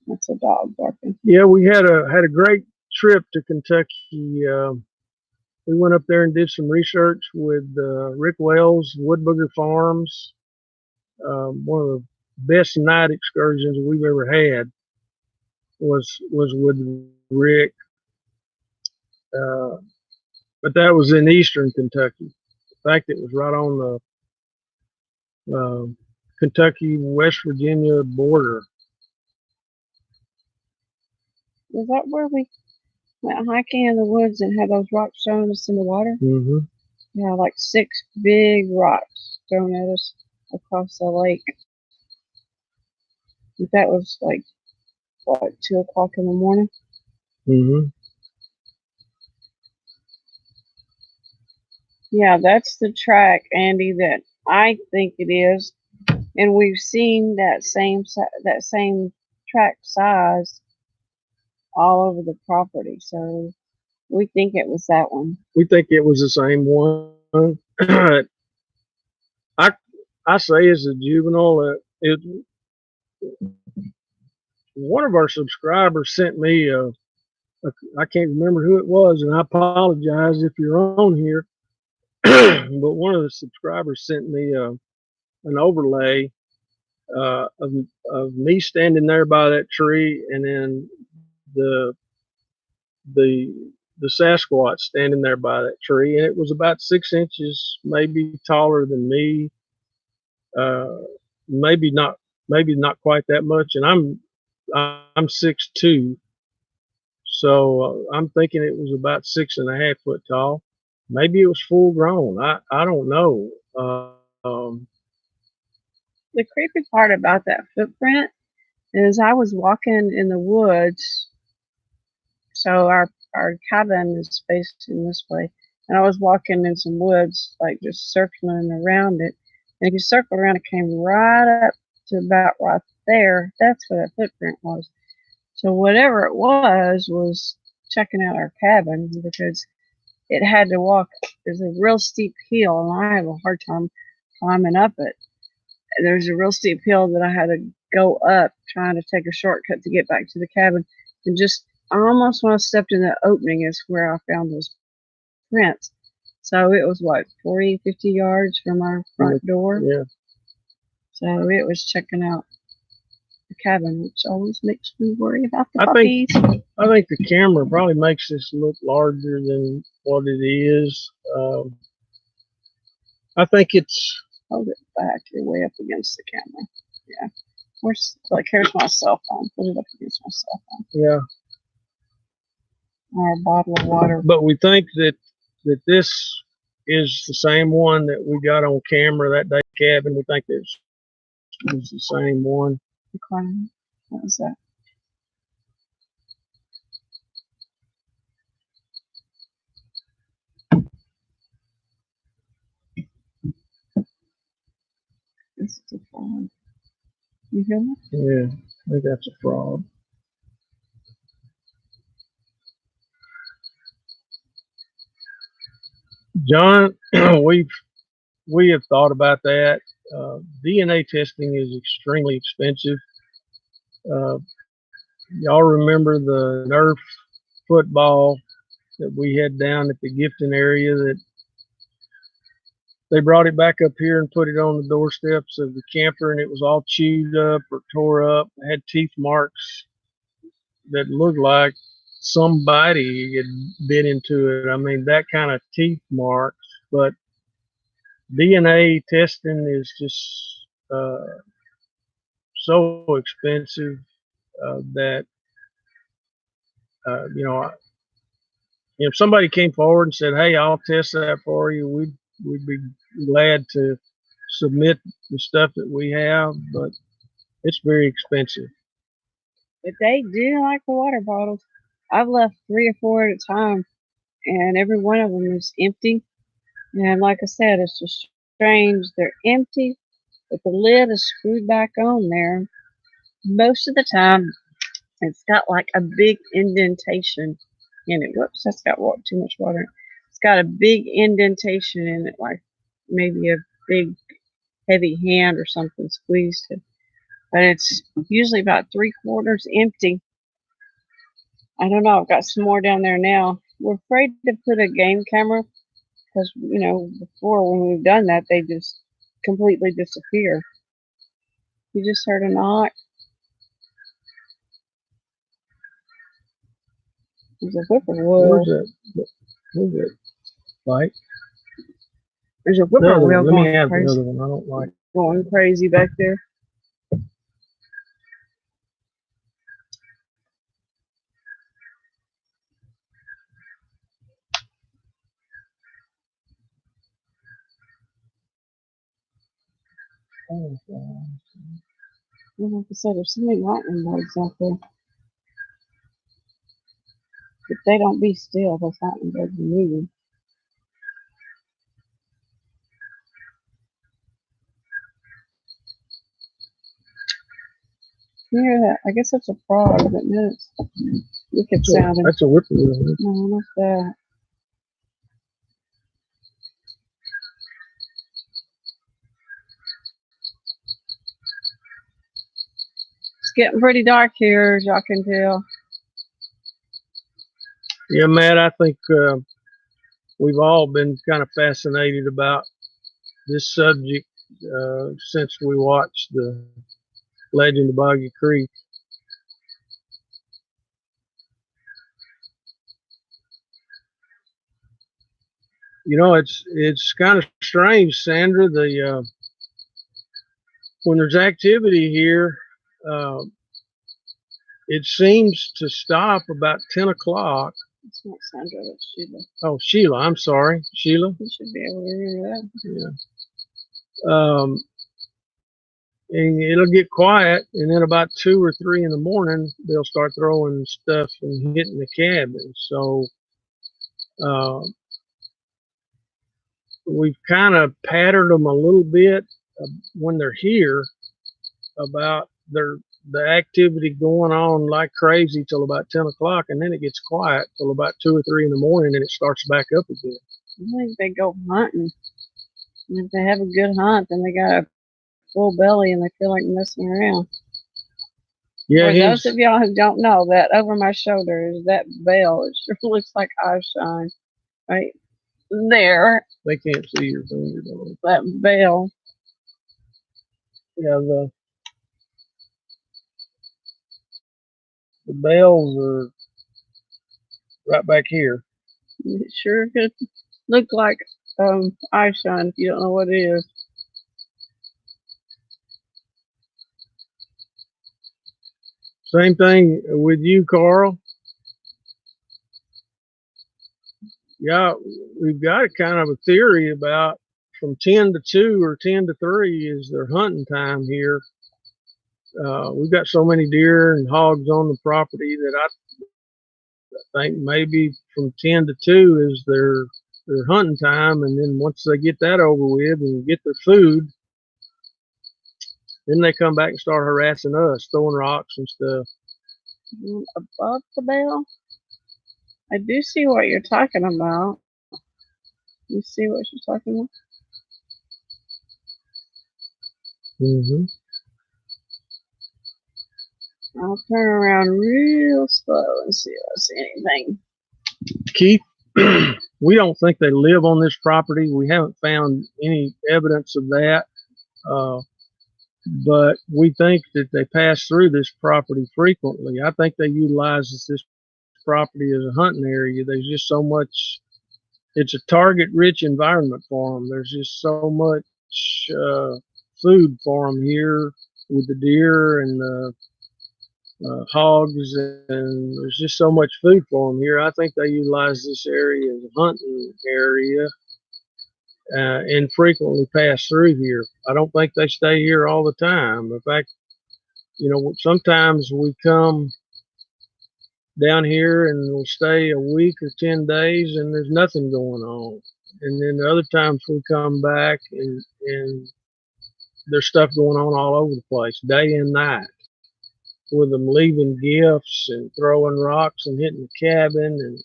That's a dog barking. Yeah, we had a great trip to Kentucky. We went up there and did some research with Rick Wells, Wood Booger Farms. One of the best night excursions we've ever had was with Rick. But that was in Eastern Kentucky. In fact, it was right on the Kentucky-West Virginia border. Was that where we went hiking in the woods and had those rocks thrown at us in the water? Mm-hmm. Yeah, like 6 big rocks thrown at us across the lake. That was like, what, 2 o'clock in the morning? Mm-hmm. Yeah, that's the track, Andy, that I think it is. And we've seen that same track size all over the property. So we think it was that one. We think it was the same one. I say it's a juvenile. One of our subscribers sent me I can't remember who it was, and I apologize if you're on here. But one of the subscribers sent me an overlay of me standing there by that tree, and then the Sasquatch standing there by that tree, and it was about 6 inches, maybe taller than me. Maybe not quite that much, and I'm 6'2", so I'm thinking it was about 6.5 foot tall. Maybe it was full grown. I don't know. The creepy part about that footprint is I was walking in the woods. So our cabin is facing this way, and I was walking in some woods, like just circling around it. And if you circle around, it came right up to about right there. That's where that footprint was. So whatever it was checking out our cabin because it had to walk. There's a real steep hill, and I have a hard time climbing up it. There's a real steep hill that I had to go up trying to take a shortcut to get back to the cabin. And just almost when I stepped in the opening is where I found those prints. So it was what, 40, 50 yards from our front door? Yeah. So it was checking out the cabin, which always makes me worry about the puppies. I think the camera probably makes this look larger than what it is. I think it's... Hold it back. You're way up against the camera. Yeah. Here's my cell phone. Put it up against my cell phone. Yeah. Or a bottle of water. But we think that this is the same one that we got on camera that day cabin. We think it's the same one. Okay. What was that? This is a frog. You hear that? Yeah, I think that's a frog. John, we have thought about that. DNA testing is extremely expensive. Uh, y'all remember the Nerf football that we had down at the Gifton area that they brought it back up here and put it on the doorsteps of the camper, and it was all chewed up or tore up, had teeth marks that looked like somebody had bit into it. I mean, that kind of teeth marks. But DNA testing is just so expensive that you know, if somebody came forward and said, "Hey, I'll test that for you," we'd be glad to submit the stuff that we have, but it's very expensive. But they do like the water bottles. I've left 3 or 4 at a time, and every one of them is empty. And like I said, it's just strange. They're empty, but the lid is screwed back on there. Most of the time, it's got like a big indentation in it. Whoops, that's got too much water in it. It's got a big indentation in it, like maybe a big heavy hand or something squeezed it. But it's usually about 3/4 empty. I don't know. I've got some more down there now. We're afraid to put a game camera because, before when we've done that, they just completely disappear. You just heard a knock. There's a whippoorwill. Where's that? Where's that light? There's a whippoorwill Let me going have crazy. the other one. I don't like. Going crazy back there. Like I said, there's so many lightning bugs out there. If they don't be still, those lightning bugs are moving. You hear that? I guess that's a frog, but no, it's wicked sounding. That's a whippoorwill. No, not that. It's getting pretty dark here, as y'all can tell. Yeah, Matt, I think we've all been kind of fascinated about this subject since we watched the Legend of Boggy Creek. You know, it's kind of strange, Sandra. When there's activity here, uh, it seems to stop about 10 o'clock. It's not Sandra, it's Sheila. Oh, Sheila, I'm sorry. Sheila? You should be able to hear that. Yeah. And it'll get quiet, and then about 2 or 3 in the morning, they'll start throwing stuff and hitting the cabin. So we've kind of pattered them a little bit when they're here about the activity going on like crazy till about 10 o'clock, and then it gets quiet till about 2 or 3 in the morning, and it starts back up again. I think they go hunting. And if they have a good hunt, then they got a full belly and they feel like messing around. Yeah, For those of y'all who don't know, that over my shoulder is that veil. It sure looks like eye shine right there. They can't see your finger, though. That veil. Yeah, the bells are right back here. It sure could look like eye shine if you don't know what it is. Same thing with you, Carl. Yeah, we've got a kind of a theory about from 10 to 2 or 10 to 3 is their hunting time here. We've got so many deer and hogs on the property that I think maybe from 10 to 2 is their hunting time, and then once they get that over with and get their food, then they come back and start harassing us, throwing rocks and stuff. Above the bell? I do see what you're talking about. You see what you're talking about? Mm-hmm. I'll turn around real slow and see if I see anything. Keith, we don't think they live on this property. We haven't found any evidence of that. But we think that they pass through this property frequently. I think they utilize this property as a hunting area. There's just so much, it's a target rich environment for them. There's just so much food for them here with the deer and the hogs, and there's just so much food for them here. I think they utilize this area as a hunting area and frequently pass through here. I don't think they stay here all the time. In fact, sometimes we come down here and we'll stay a week or 10 days and there's nothing going on. And then the other times we come back and there's stuff going on all over the place, day and night, with them leaving gifts and throwing rocks and hitting the cabin and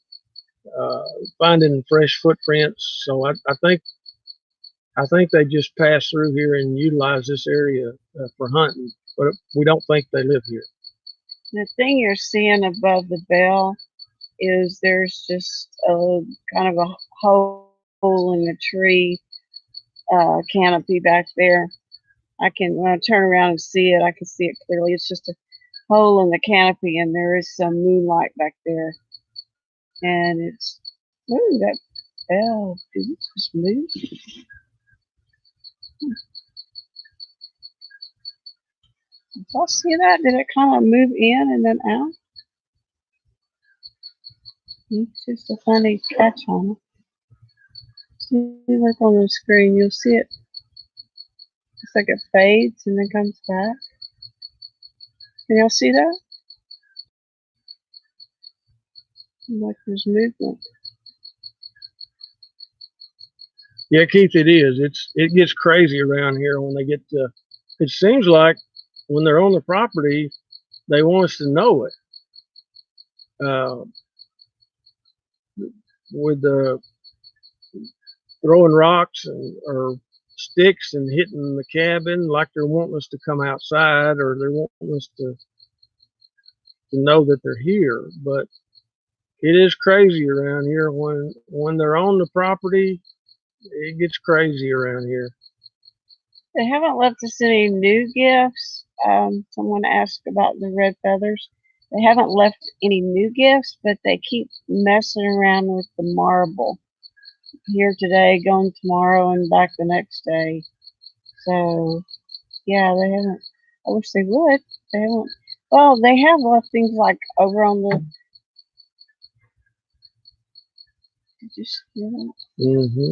finding fresh footprints. So I think they just pass through here and utilize this area for hunting, but we don't think they live here. The thing you're seeing above the bell is there's just a kind of a hole in the tree canopy back there. When I turn around and see it, I can see it clearly. It's just a hole in the canopy, and there is some moonlight back there. And it's, ooh, that bell, did it just move? Did y'all see that? Did it kind of move in and then out? It's just a funny catch on it. See, like on the screen, you'll see it. It's like it fades and then comes back. Can y'all see that? Like there's movement. Yeah, Keith, it is. It gets crazy around here when they get to. It seems like when they're on the property, they want us to know it. With the throwing rocks or sticks and hitting the cabin, like they're wanting us to come outside, or they're wanting us to know that they're here. But it is crazy around here when they're on the property. It gets crazy around here. They haven't left us any new gifts. Someone asked about the red feathers. They haven't left any new gifts, but they keep messing around with the marble. Here today, gone tomorrow, and back the next day. So, yeah, they haven't. I wish they would. They haven't. Well, they have left things like over on the. Did you see that? Mm-hmm.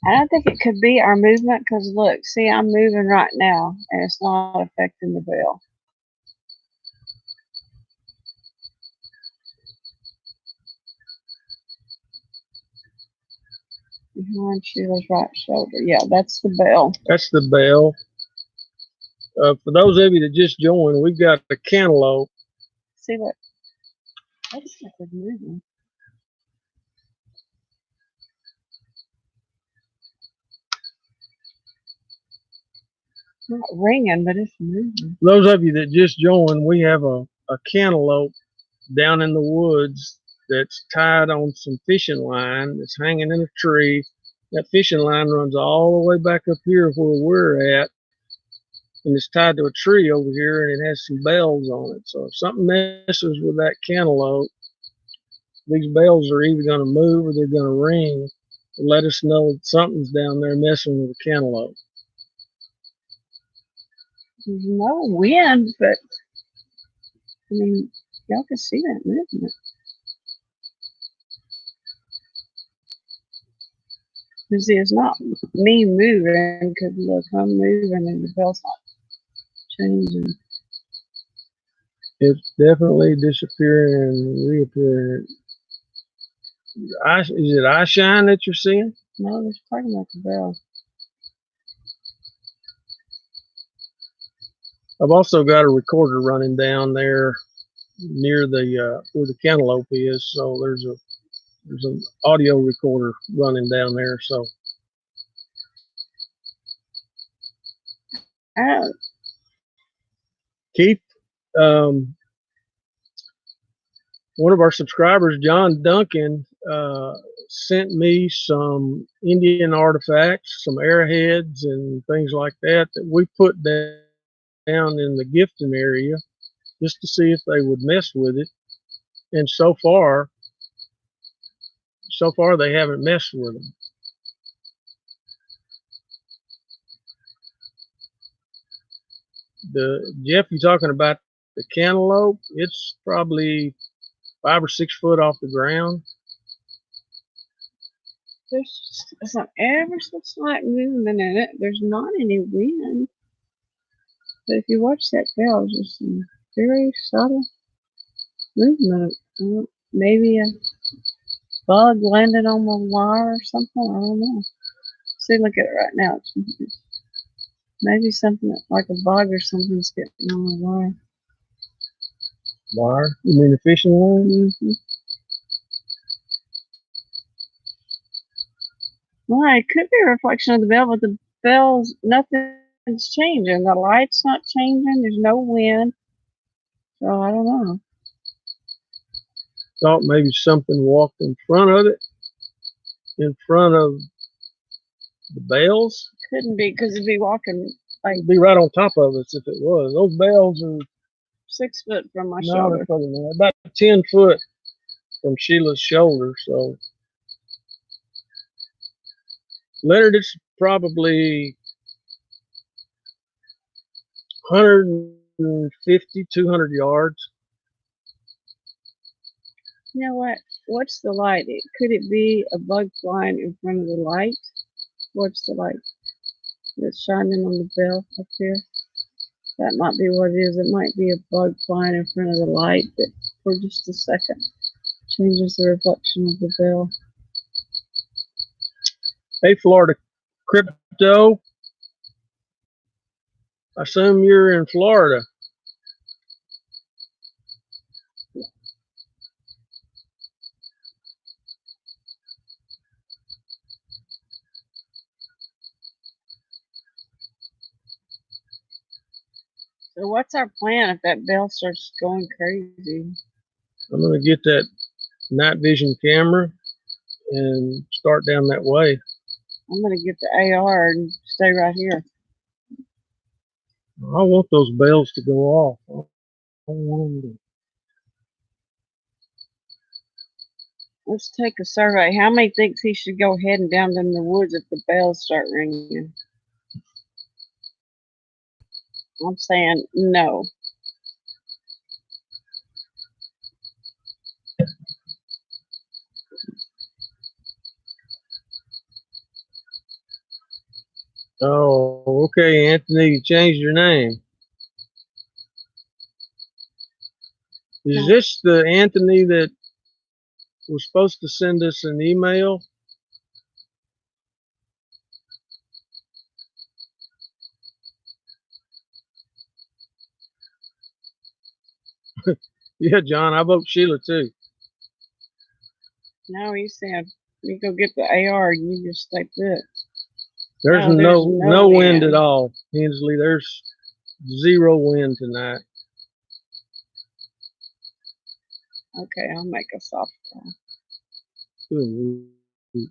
I don't think it could be our movement because look, see, I'm moving right now and it's not affecting the bell. Behind Sheila's right shoulder. Yeah, that's the bell. That's the bell. For those of you that just joined, we've got the cantaloupe. See what? That is like it's moving. It's not ringing, but it's moving. Those of you that just joined, we have a cantaloupe down in the woods that's tied on some fishing line that's hanging in a tree. That fishing line runs all the way back up here where we're at, and it's tied to a tree over here, and it has some bells on it. So if something messes with that cantaloupe, these bells are either going to move or they're going to ring to let us know that something's down there messing with the cantaloupe. There's no wind, but I mean, y'all can see that movement. You see, it's not me moving because look, I'm moving and the bell's not changing. It's definitely disappearing and reappearing. Is it eye shine that you're seeing? No, there's talking about the bell. I've also got a recorder running down there near the where the cantaloupe is. So there's an audio recorder running down there. So Oh, Keith, one of our subscribers, John Duncan, sent me some Indian artifacts, some arrowheads and things like that we put down in the gifting area just to see if they would mess with it. And so far they haven't messed with them. Jeff, you talking about the cantaloupe? It's probably 5 or 6 foot off the ground. there's some ever so slight movement in it. There's not any wind. But if you watch that bell, there's just some very subtle movement. Maybe a bug landed on the wire or something. I don't know. See, look at it right now. It's maybe something like a bug or something's getting on the wire. Wire? You mean the fishing line? Mm-hmm. Well, it could be a reflection of the bell, but the bell's nothing's changing. The light's not changing. There's no wind. So I don't know. Thought maybe something walked in front of it, in front of the bells. Couldn't be because it'd be walking like It'd be right on top of us if it was. Those bells are 6 foot from my no, shoulder. they're further than that. About 10 foot from Sheila's shoulder. So Leonard, it's probably 150, 200 yards. You know what? What's the light? Could it be a bug flying in front of the light? What's the light that's shining on the bell up here? That might be what it is. It might be a bug flying in front of the light that for just a second changes the reflection of the bell. Hey, Florida Crypto. I assume you're in Florida. So what's our plan if that bell starts going crazy? I'm going to get that night vision camera and start down that way. I'm going to get the AR and stay right here. I want those bells to go off. I want them to. Let's take a survey. How many thinks he should go heading down in the woods if the bells start ringing? I'm saying no. Oh, okay, Anthony, you changed your name. Is this the Anthony that was supposed to send us an email? Yeah, John, I vote Sheila too. No, he said you go get the AR and you just stay put. There's No, no wind at all, Hensley. There's 0 wind tonight. Okay, I'll make a soft call. Ooh. Let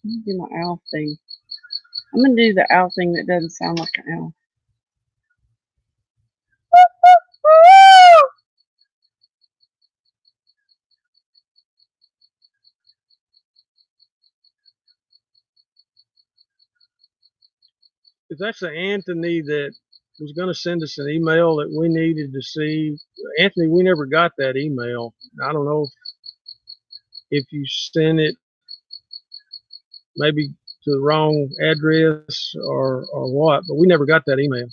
me do my owl thing. I'm gonna do the owl thing that doesn't sound like an owl. That's the Anthony that was going to send us an email that we needed to see. Anthony, we never got that email. I don't know if you sent it maybe to the wrong address or what, but we never got that email.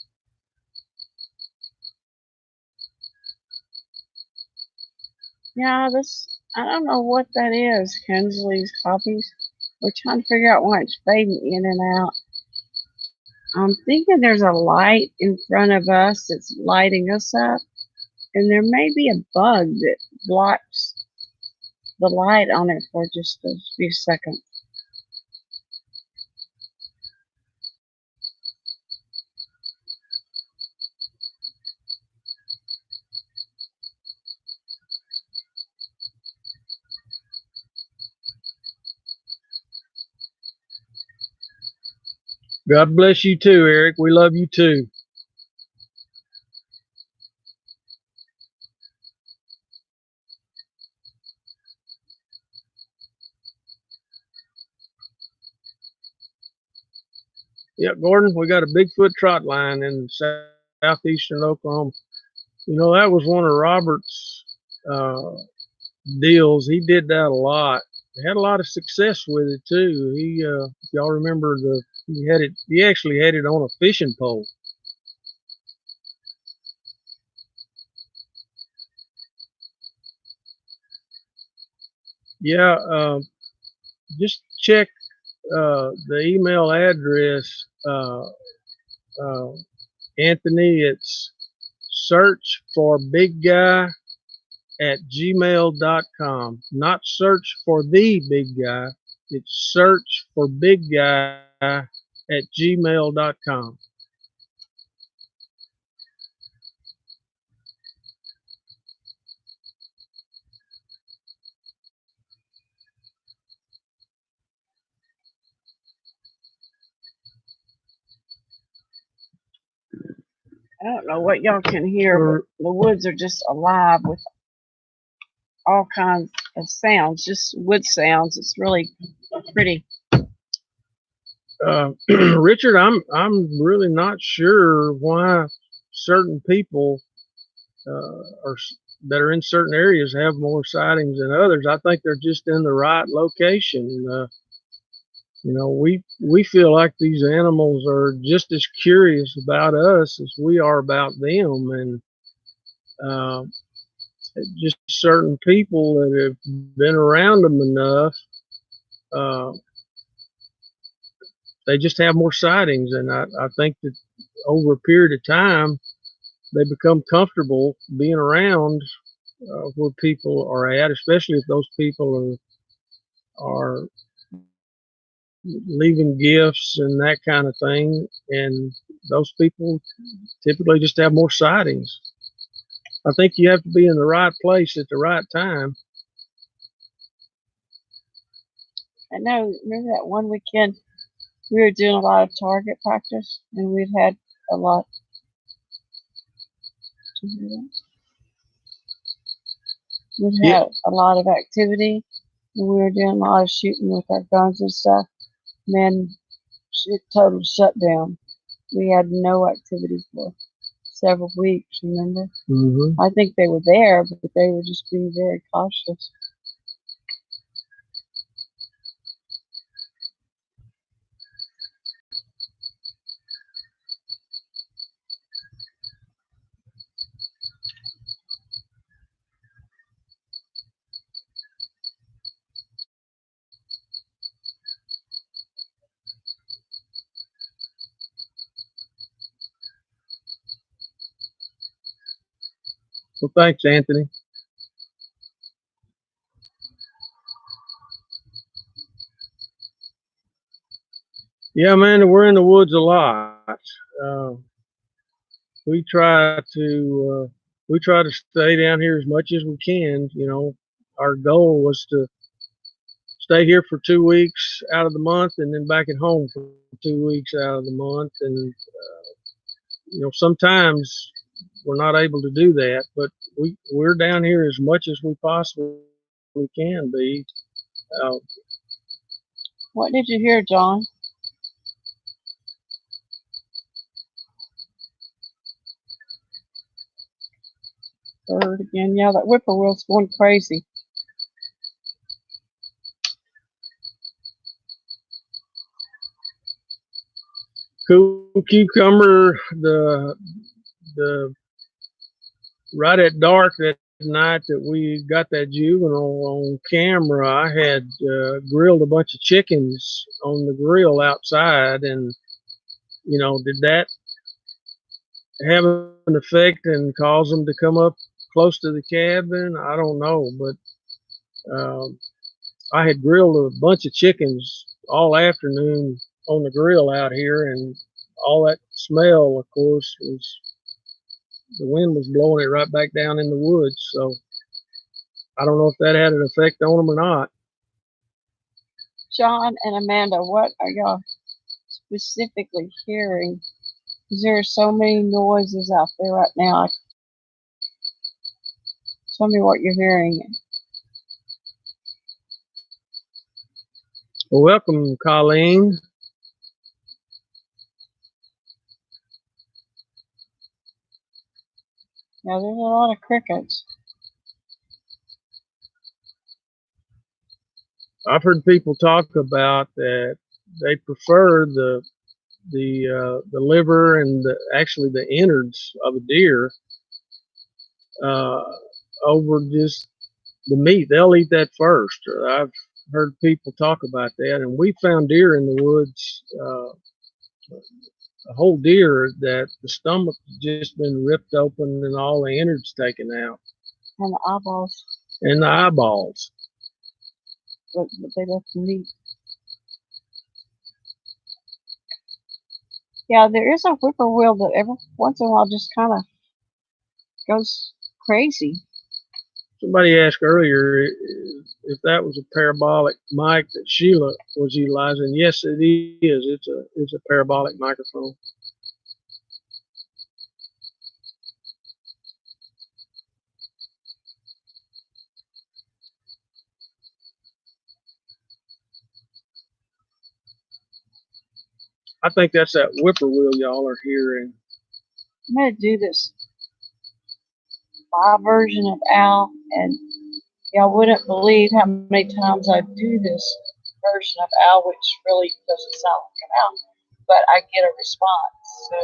Yeah, I don't know what that is, Kinsley's copies. We're trying to figure out why it's fading in and out. I'm thinking there's a light in front of us that's lighting us up, and there may be a bug that blocks the light on it for just a few seconds. God bless you too, Eric. We love you too. Yep, Gordon, we got a Bigfoot trot line in southeastern Oklahoma. You know, that was one of Robert's uh, deals. He did that a lot. He had a lot of success with it too. If y'all remember, he actually had it on a fishing pole. Yeah, just check the email address, uh, Anthony. It's search for big guy at gmail.com. Not search for the big guy. It's search for big guy at gmail.com. I don't know what y'all can hear, but the woods are just alive with all kinds of sounds, just wood sounds. It's really pretty. Richard, I'm really not sure why certain people are that are in certain areas have more sightings than others. I think they're just in the right location. You know, we feel like these animals are just as curious about us as we are about them, and uh, just certain people that have been around them enough, uh, they just have more sightings, and I think that over a period of time, they become comfortable being around where people are at, especially if those people are leaving gifts and that kind of thing. And those people typically just have more sightings. I think you have to be in the right place at the right time. I know, remember that one weekend we were doing a lot of target practice, and we've had a lot. We've Yeah. had a lot of activity, and we were doing a lot of shooting with our guns and stuff. And then it total shutdown. We had no activity for several weeks, remember? Mm-hmm. I think they were there, but they were just being very cautious. Well, thanks, Anthony. Yeah, man, we're in the woods a lot. Uh, we try to we try to stay down here as much as we can. You know, our goal was to stay here for 2 weeks out of the month, and then back at home for 2 weeks out of the month. And you know, sometimes we're not able to do that, but we're down here as much as we possibly can be. Uh, What did you hear, John? Bird again. Yeah, that whippoorwill's going crazy. cucumber, the right at dark that night that we got that juvenile on camera, I had grilled a bunch of chickens on the grill outside, and did that have an effect and cause them to come up close to the cabin? I don't know, but I had grilled a bunch of chickens all afternoon on the grill out here, and all that smell, of course, was the wind was blowing it right back down in the woods. So I don't know if that had an effect on them or not. John and Amanda, what are y'all specifically hearing? Because there are so many noises out there right now. Tell me what you're hearing. Well, welcome, Colleen. Yeah, there's a lot of crickets. I've heard people talk about that they prefer the liver and actually the innards of a deer uh, over just the meat. They'll eat that first. I've heard people talk about that, and we found deer in the woods, a whole deer that the stomach just been ripped open and all the innards taken out, And the eyeballs. and the eyeballs. But they left the meat. Yeah, there is a whippoorwill that every once in a while just kind of goes crazy. Somebody asked earlier if that was a parabolic mic that Sheila was utilizing. Yes, it is. It's a parabolic microphone. I think that's that whippoorwill y'all are hearing. I'm going to do this live version of Al, and y'all wouldn't believe how many times I do this version of Al, which really doesn't sound like an Al, but I get a response. So,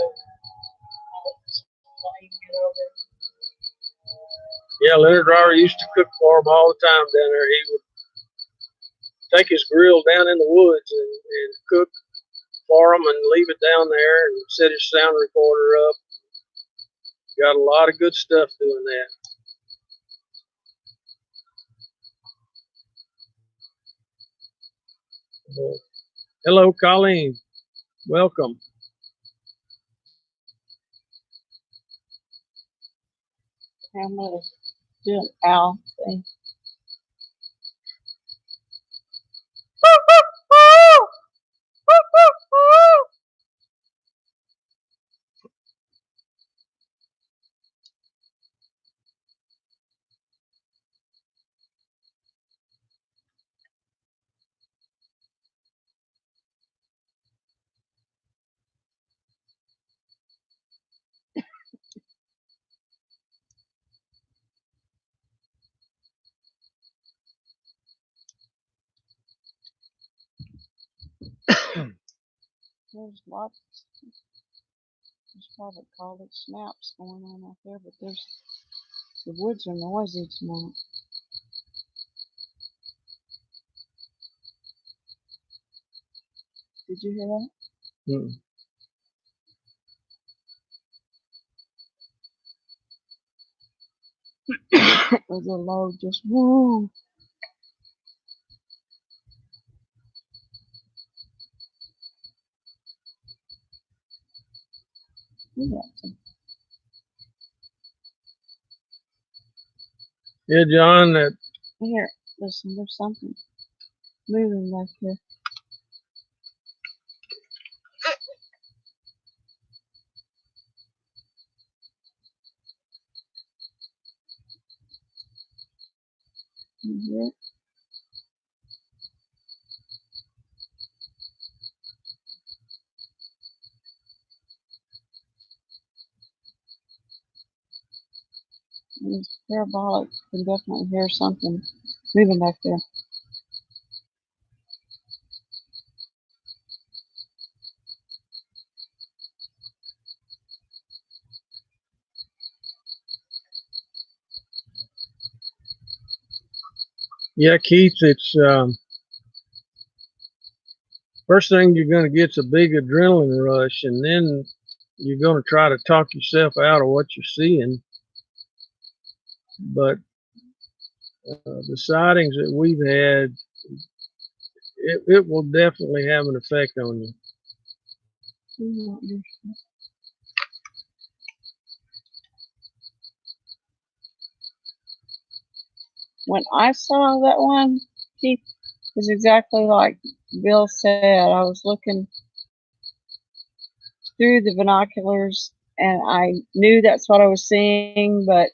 Yeah, Leonard Rower used to cook for him all the time down there. He would take his grill down in the woods and cook for them and leave it down there and set his sound recorder up. Got a lot of good stuff doing that. Hello, Colleen. Welcome. I'm going to do an Al thing. There's lots. There's probably college snaps going on out there, but the woods are noisy tonight. Did you hear that? Hmm. It was a low, just woo. Yeah, John, that Here, listen, there's something moving back here. You hear it? It's parabolic. You can definitely hear something moving back there. Yeah, Keith, it's first thing you're going to get's a big adrenaline rush, and then you're going to try to talk yourself out of what you're seeing. But the sightings that we've had, it will definitely have an effect on you. When I saw that one, Keith, was exactly like Bill said. I was looking through the binoculars and I knew that's what I was seeing, but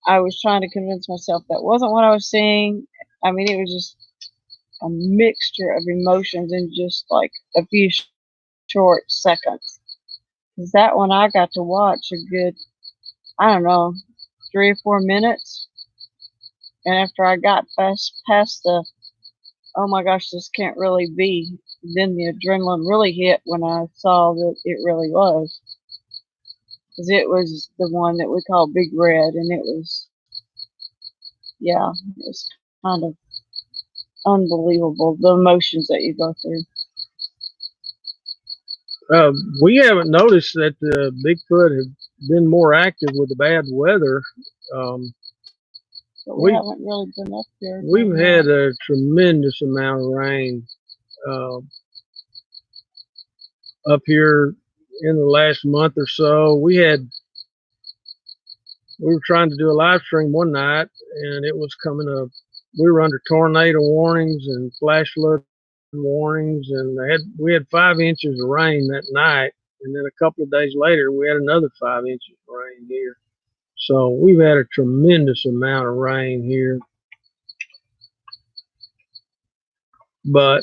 I was trying to convince myself that wasn't what I was seeing. I mean, it was just a mixture of emotions in just like a few short seconds. Because that one I got to watch a good, I don't know, 3 or 4 minutes. And after I got past the, oh my gosh, this can't really be, then the adrenaline really hit when I saw that it really was. Because it was the one that we call Big Red, and it was, yeah, it was kind of unbelievable, the emotions that you go through. We haven't noticed that the Bigfoot have been more active with the bad weather. But we haven't really been up there. We've had a tremendous amount of rain up here in the last month or so. We were trying to do a live stream one night, and it was coming up. We were under tornado warnings and flash flood warnings, and we had 5 inches of rain that night, and then a couple of days later we had another 5 inches of rain here. So we've had a tremendous amount of rain here. But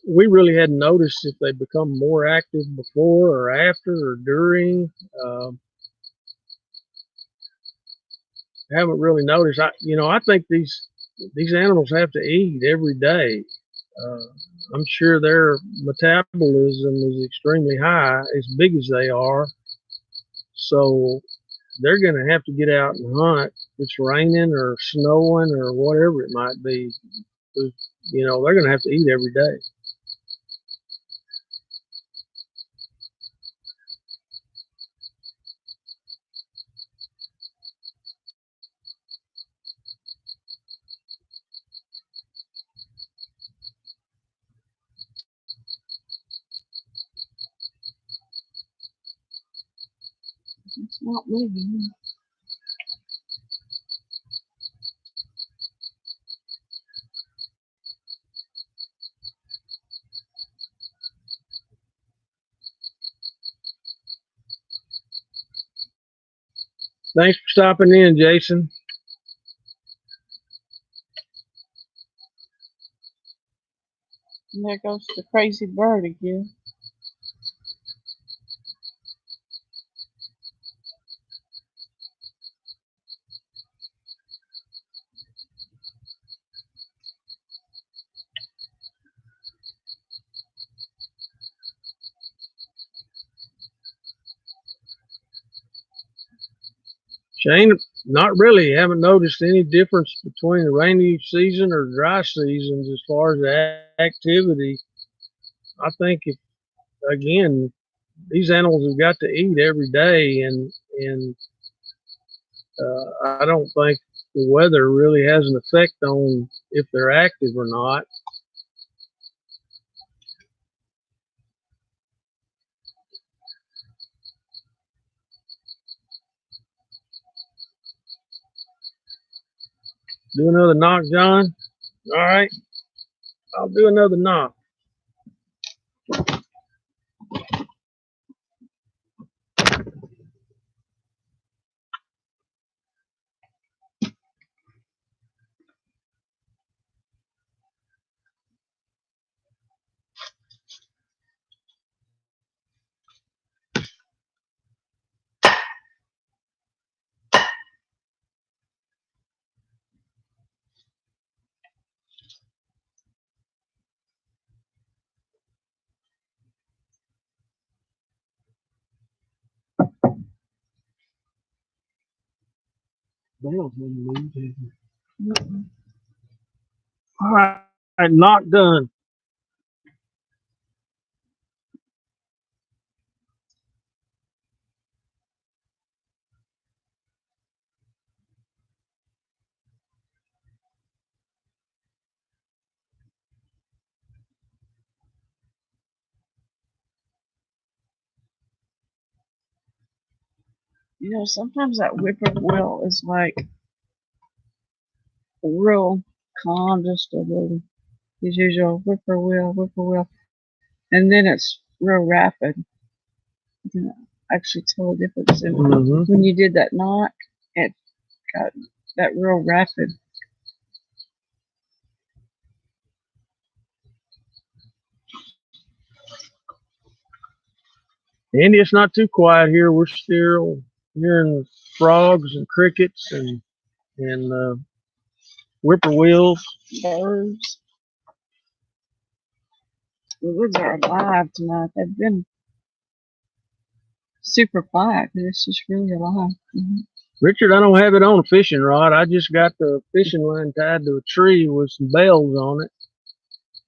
we really hadn't noticed if they become more active before or after or during. Haven't really noticed. I think these animals have to eat every day. I'm sure their metabolism is extremely high, as big as they are. So they're going to have to get out and hunt. If it's raining or snowing or whatever it might be. They're going to have to eat every day. It's not moving. Thanks for stopping in, Jason. And there goes the crazy bird again. Shane, not really. Haven't noticed any difference between the rainy season or dry seasons as far as the activity. I think again, these animals have got to eat every day, and I don't think the weather really has an effect on if they're active or not. Do another knock, John. All right, I'll do another knock. Bell's in the mood. All right, not done. Sometimes that whippoorwill is like real calm, just a little, as usual, whippoorwill. And then it's real rapid. You can actually tell the difference. And when you did that knock, it got that real rapid. And it's not too quiet here. We're still hearing frogs and crickets and whippoorwills. Birds. The woods are alive tonight. They've been super quiet, but it's just really alive. Richard, I don't have it on a fishing rod. I just got the fishing line tied to a tree with some bells on it,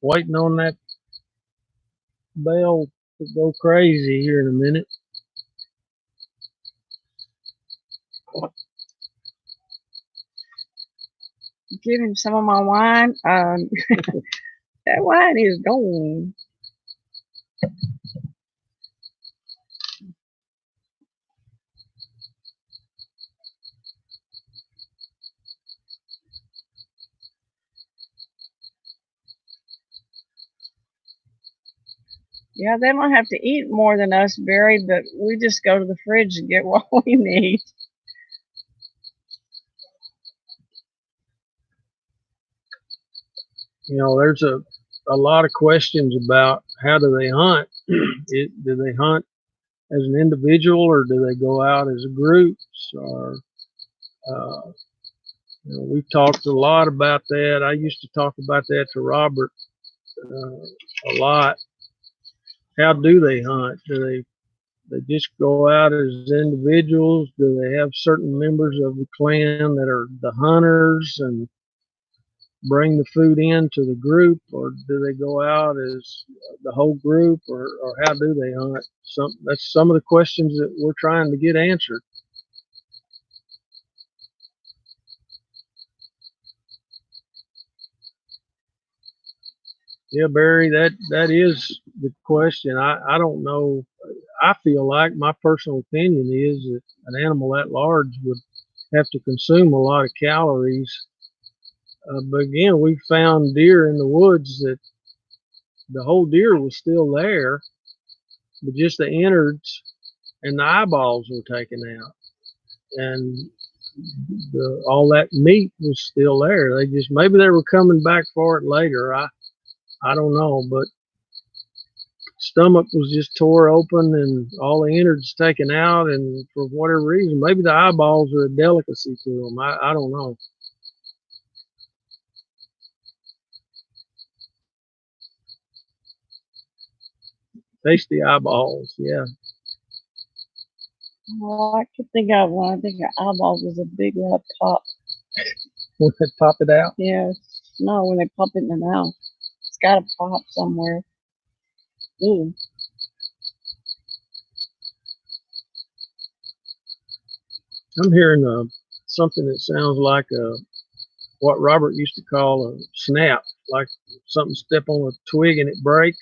waiting on that bell to go crazy here in a minute. Give him some of my wine. That wine is gone. Yeah, they might have to eat more than us, Barry, but we just go to the fridge and get what we need. There's a lot of questions about how do they hunt. Do they hunt as an individual or do they go out as groups? Or we've talked a lot about that. I used to talk about that to Robert a lot. How do they hunt? Do they just go out as individuals? Do they have certain members of the clan that are the hunters and bring the food into the group, or do they go out as the whole group, or how do they hunt? That's some of the questions that we're trying to get answered. Yeah, Barry, that is the question. I don't know. I feel like my personal opinion is that an animal that large would have to consume a lot of calories. But again, we found deer in the woods that the whole deer was still there, but just the innards and the eyeballs were taken out, and all that meat was still there. Maybe they were coming back for it later. I don't know, but stomach was just tore open and all the innards taken out, and for whatever reason, maybe the eyeballs are a delicacy to them. I don't know. Tasty eyeballs, yeah. Well, I could think of one. I think the eyeballs was a big red pop. When they pop it out. Yeah, no, when they pop it in the mouth, it's got to pop somewhere. Ooh. I'm hearing something that sounds like what Robert used to call a snap, like something step on a twig and it break.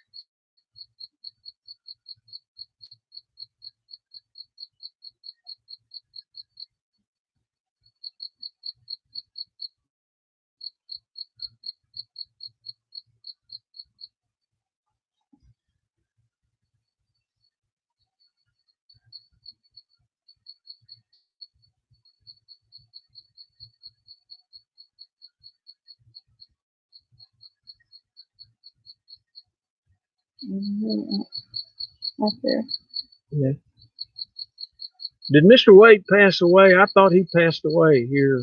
Up there. Yeah. Did Mr. Wade pass away? I thought he passed away here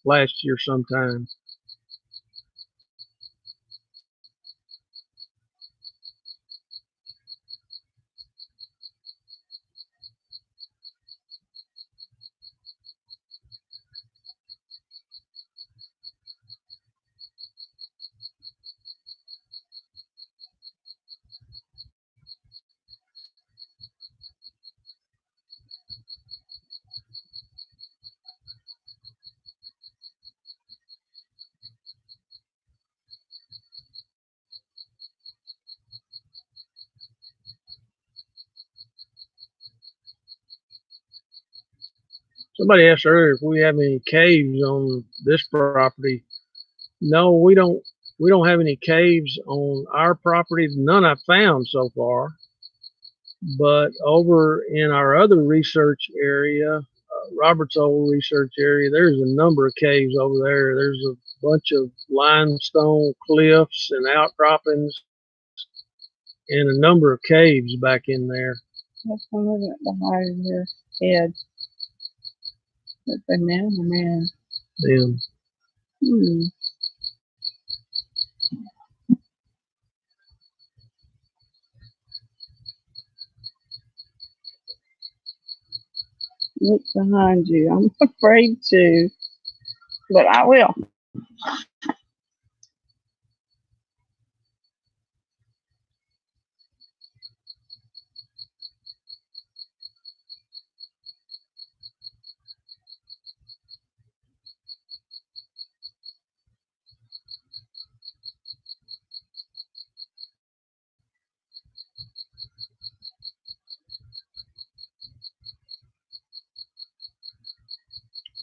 last year sometime. Somebody asked earlier if we have any caves on this property. No, we don't. We don't have any caves on our property. None I've found so far. But over in our other research area, Robert's old research area, there's a number of caves over there. There's a bunch of limestone cliffs and outcroppings and a number of caves back in there. That's one of it behind your head. The banana man. Yeah. Look behind you. I'm afraid to, but I will.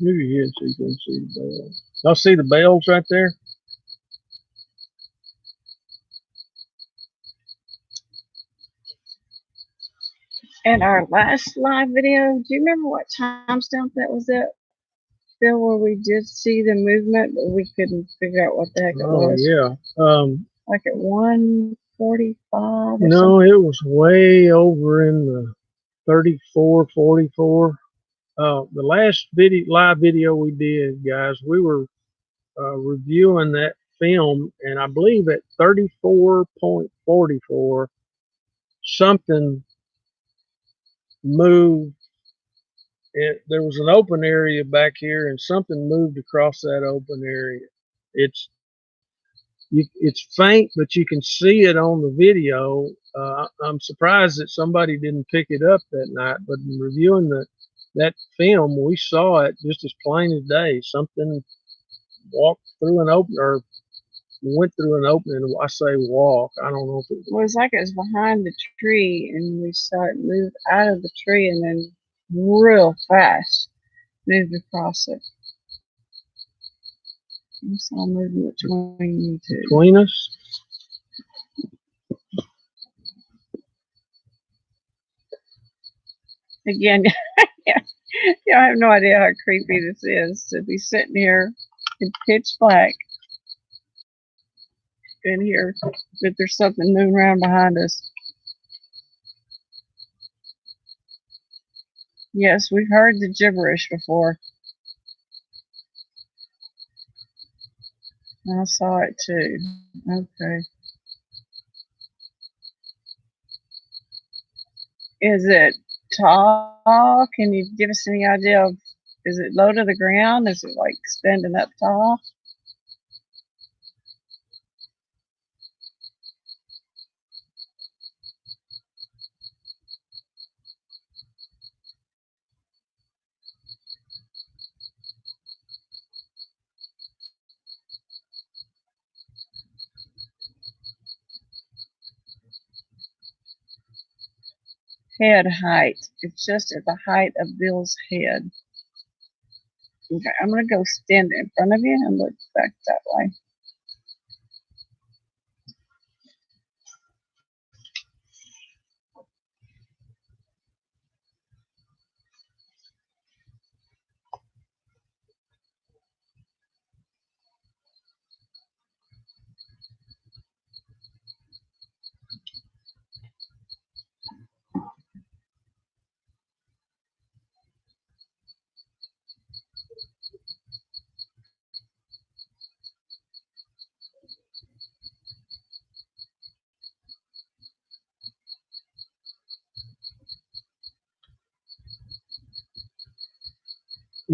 Move your head so you can see the bells. Y'all see the bells right there? In our last live video, do you remember what timestamp that was at, Phil, where we did see the movement, but we couldn't figure out what the heck it was? Yeah. Like at 1:45 or No, something? it was way over in the 34, 44. The last live video we did, guys, we were reviewing that film, and I believe at 34.44, something moved. There was an open area back here, and something moved across that open area. It's faint, but you can see it on the video. I'm surprised that somebody didn't pick it up that night, but in reviewing that film, we saw it just as plain as day. Something walked through an open, or went through an opening. I say walk. I don't know if it was. Well, it's like it was behind the tree, and we saw it move out of the tree and then real fast moved across it. I saw movement between you two. Between us? Again, yeah, I have no idea how creepy this is to be sitting here in pitch black in here, but there's something moving around behind us. Yes, we've heard the gibberish before. I saw it too. Okay. Is it tall? Can you give us any idea of, is it low to the ground? Is it like standing up tall? Head height. It's just at the height of Bill's head. Okay, I'm going to go stand in front of you and look back that way.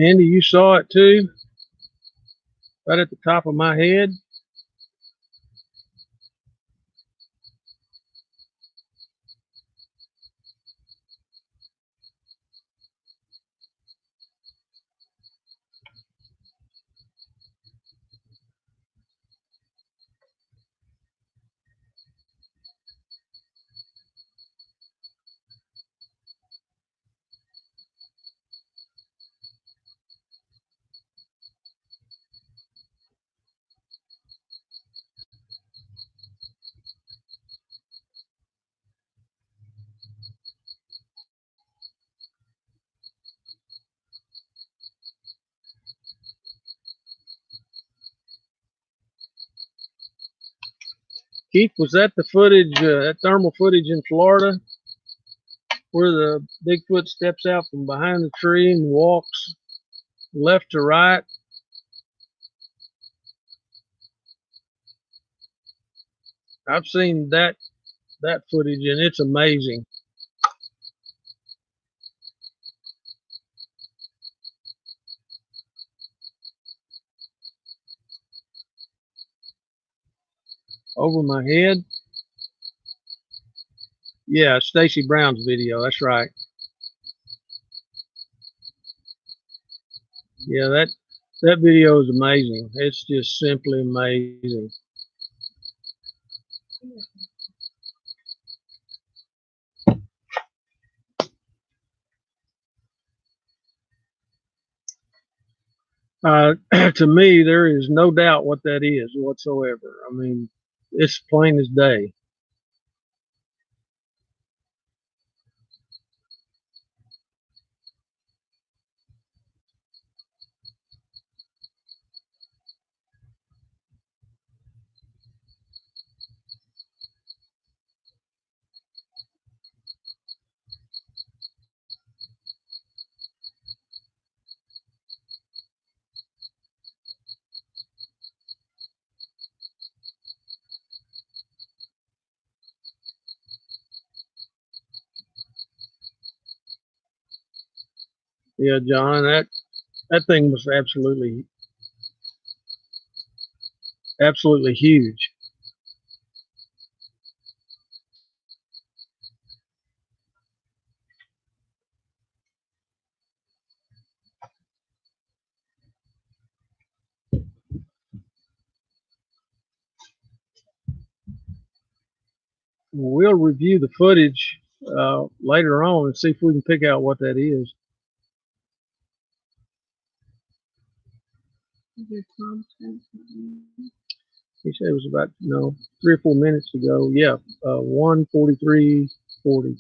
Andy, you saw it too? Right at the top of my head? Keith, was that the footage, that thermal footage in Florida, where the Bigfoot steps out from behind the tree and walks left to right? I've seen that footage and it's amazing. Over my head. Yeah, Stacy Brown's video. That's right. Yeah, that video is amazing. It's just simply amazing. To me, there is no doubt what that is whatsoever. I mean, it's plain as day. Yeah, John, that thing was absolutely huge. We'll review the footage later on and see if we can pick out what that is. He said it was about 3 or 4 minutes ago. Yeah, 1:43:40.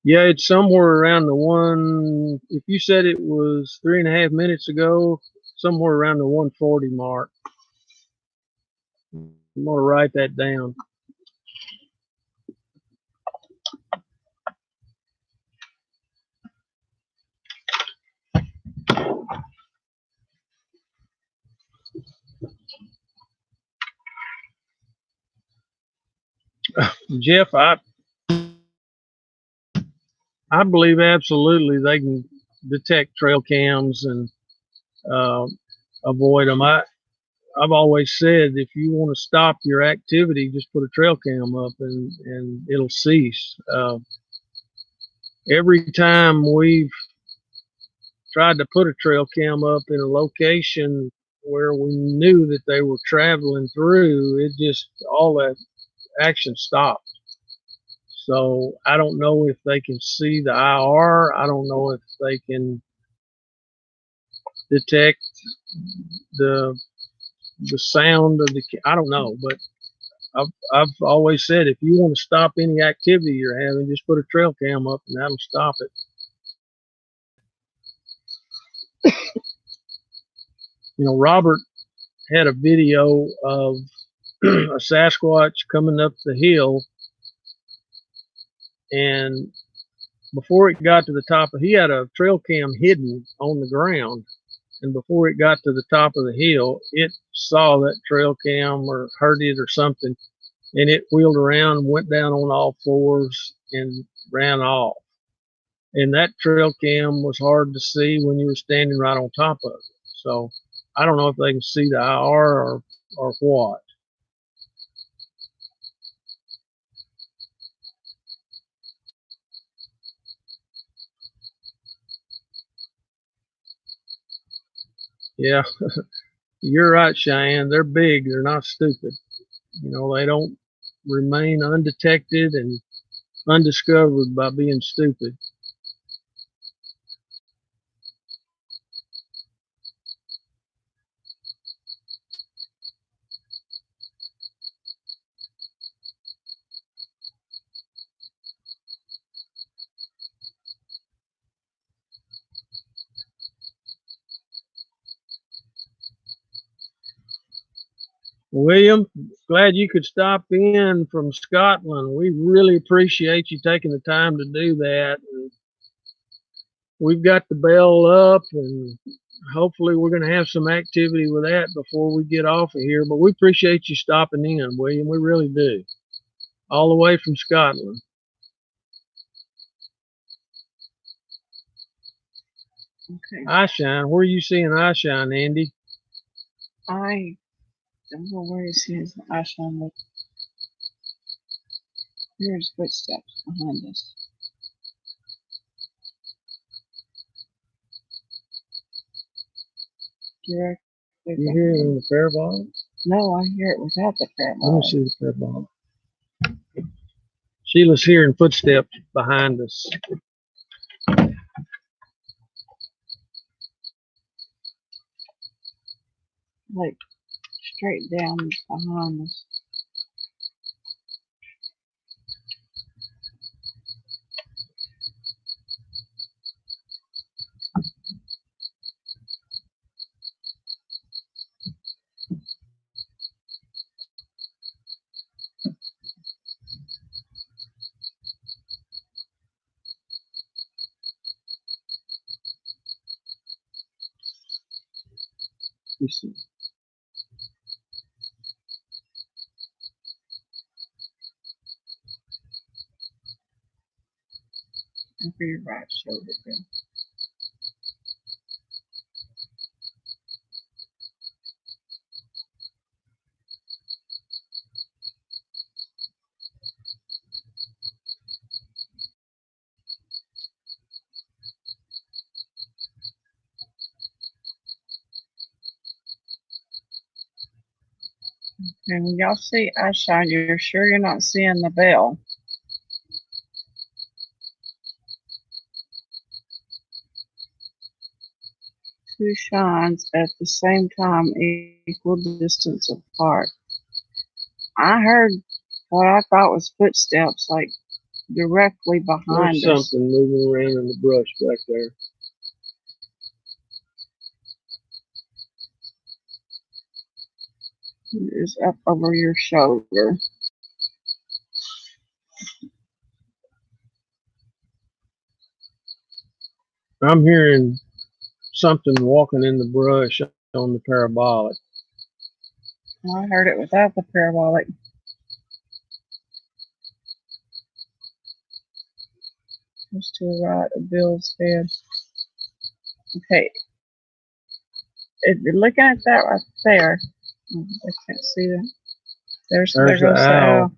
Yeah, it's somewhere around the one. If you said it was 3.5 minutes ago, somewhere around the 140 mark. I'm gonna write that down. Jeff, I believe absolutely they can detect trail cams and uh, avoid them. I've always said if you want to stop your activity, just put a trail cam up and it'll cease. Every time we've tried to put a trail cam up in a location where we knew that they were traveling through, it just all that action stopped. So I don't know if they can see the IR. I don't know if they can detect the sound of the. I don't know, but I've always said if you want to stop any activity you're having, just put a trail cam up and that'll stop it. Robert had a video of a Sasquatch coming up the hill, and before it got to the top, he had a trail cam hidden on the ground, and before it got to the top of the hill, it saw that trail cam or heard it or something, and it wheeled around, went down on all fours, and ran off. And that trail cam was hard to see when you were standing right on top of it. So I don't know if they can see the IR or what. Yeah, you're right, Cheyenne. They're big. They're not stupid. They don't remain undetected and undiscovered by being stupid. William, glad you could stop in from Scotland. We really appreciate you taking the time to do that. And we've got the bell up, and hopefully we're going to have some activity with that before we get off of here. But we appreciate you stopping in, William. We really do. All the way from Scotland. Okay. Eyeshine. Where are you seeing eyeshine, Andy? I don't know where he sees the eyeshine, but here's footsteps behind us. Directly You hear it in the parabolic? No, I hear it without the Let me parabolic. see the parabolic. Sheila's hearing footsteps behind us. Like straight down behind us. You see. Over your right shoulder there. And when y'all see eyeshine, you're sure you're not seeing the bell. Two shines at the same time, equal distance apart. I heard what I thought was footsteps, like directly behind There's us. something moving around in the brush back there. It is up over your shoulder. I'm hearing something walking in the brush on the parabolic. I heard it without the parabolic. Just to the right of Bill's head. Okay. If you're looking at that right there, I can't see that. There There's goes the the owl. owl.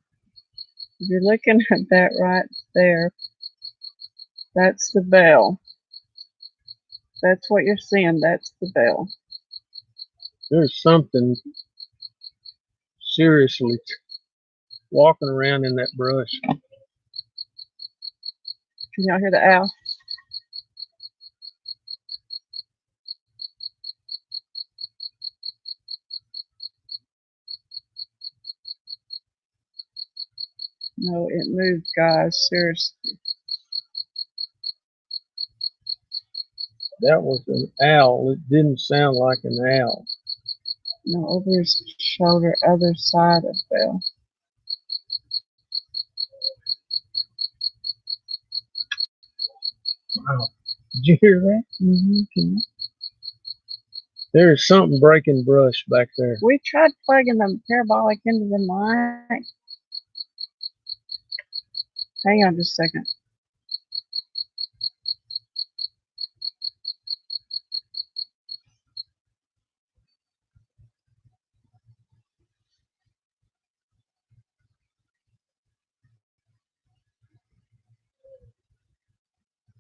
If you're looking at that right there, that's the bell. That's what you're seeing. That's the bell. There's something seriously walking around in that brush. Can y'all hear the owl? No, it moved, guys. Seriously. That was an owl. It didn't sound like an owl. No, over his shoulder, other side of Bell. Wow. Did you hear that? Mm-hmm. There is something breaking brush back there. We tried plugging the parabolic into the mic. Hang on just a second.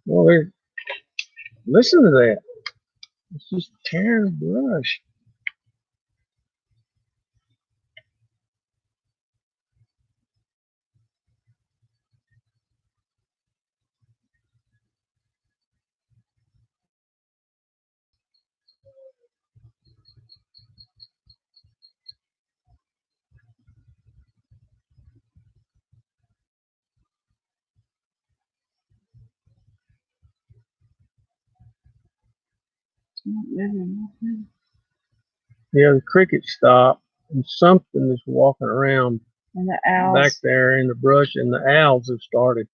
Well, listen to that. It's just tearing the brush. It's not moving. Yeah, the cricket stopped. And something is walking around And the owls. back there in the brush, and the owls have started.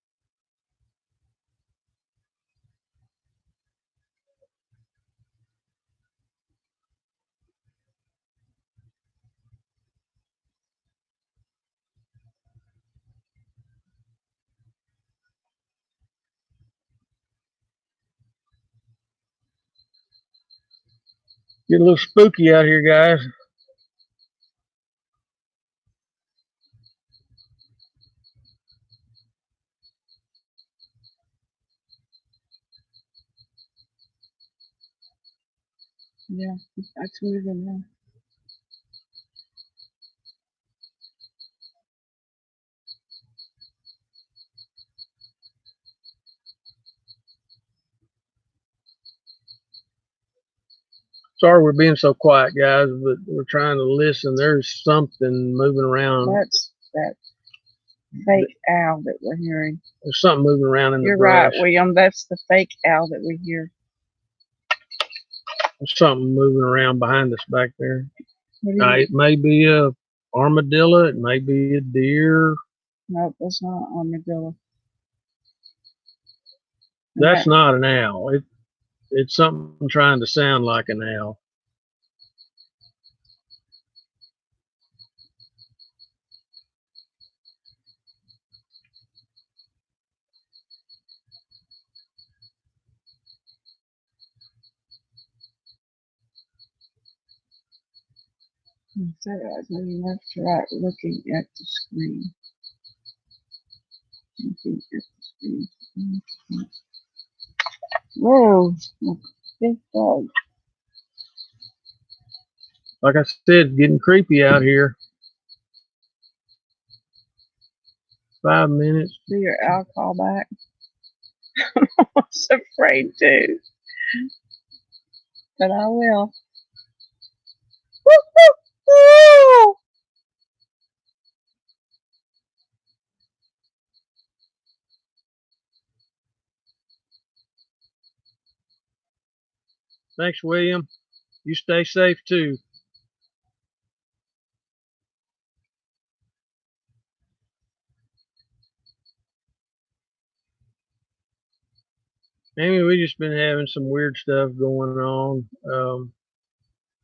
Get a little spooky out here, guys. Yeah, that's moving now. Sorry we're being so quiet, guys, but we're trying to listen. There's something moving around. That's that fake owl that we're hearing. There's something moving around in You're the brush. right, William. That's the fake owl that we hear. There's something moving around behind us back there. What do you It may be a armadillo. It may be a deer. Nope, that's not an armadillo. That's not an owl. It's something trying to sound like an owl. Instead of moving left to right, looking at the screen. Looking at the screen. Whoa, big dog. Like I said, getting creepy out here. 5 minutes. Do your owl call back. I was afraid to, but I will. Thanks, William. You stay safe too. Amy, we just been having some weird stuff going on.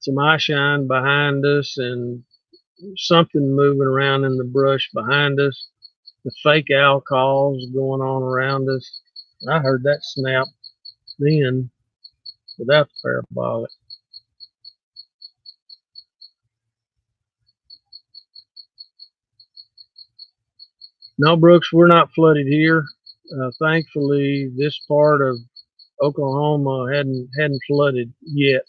Some eye shine behind us and something moving around in the brush behind us. The fake owl calls going on around us. I heard that snap then without the parabolic. No, Brooks, we're not flooded here. Thankfully, this part of Oklahoma hadn't flooded yet.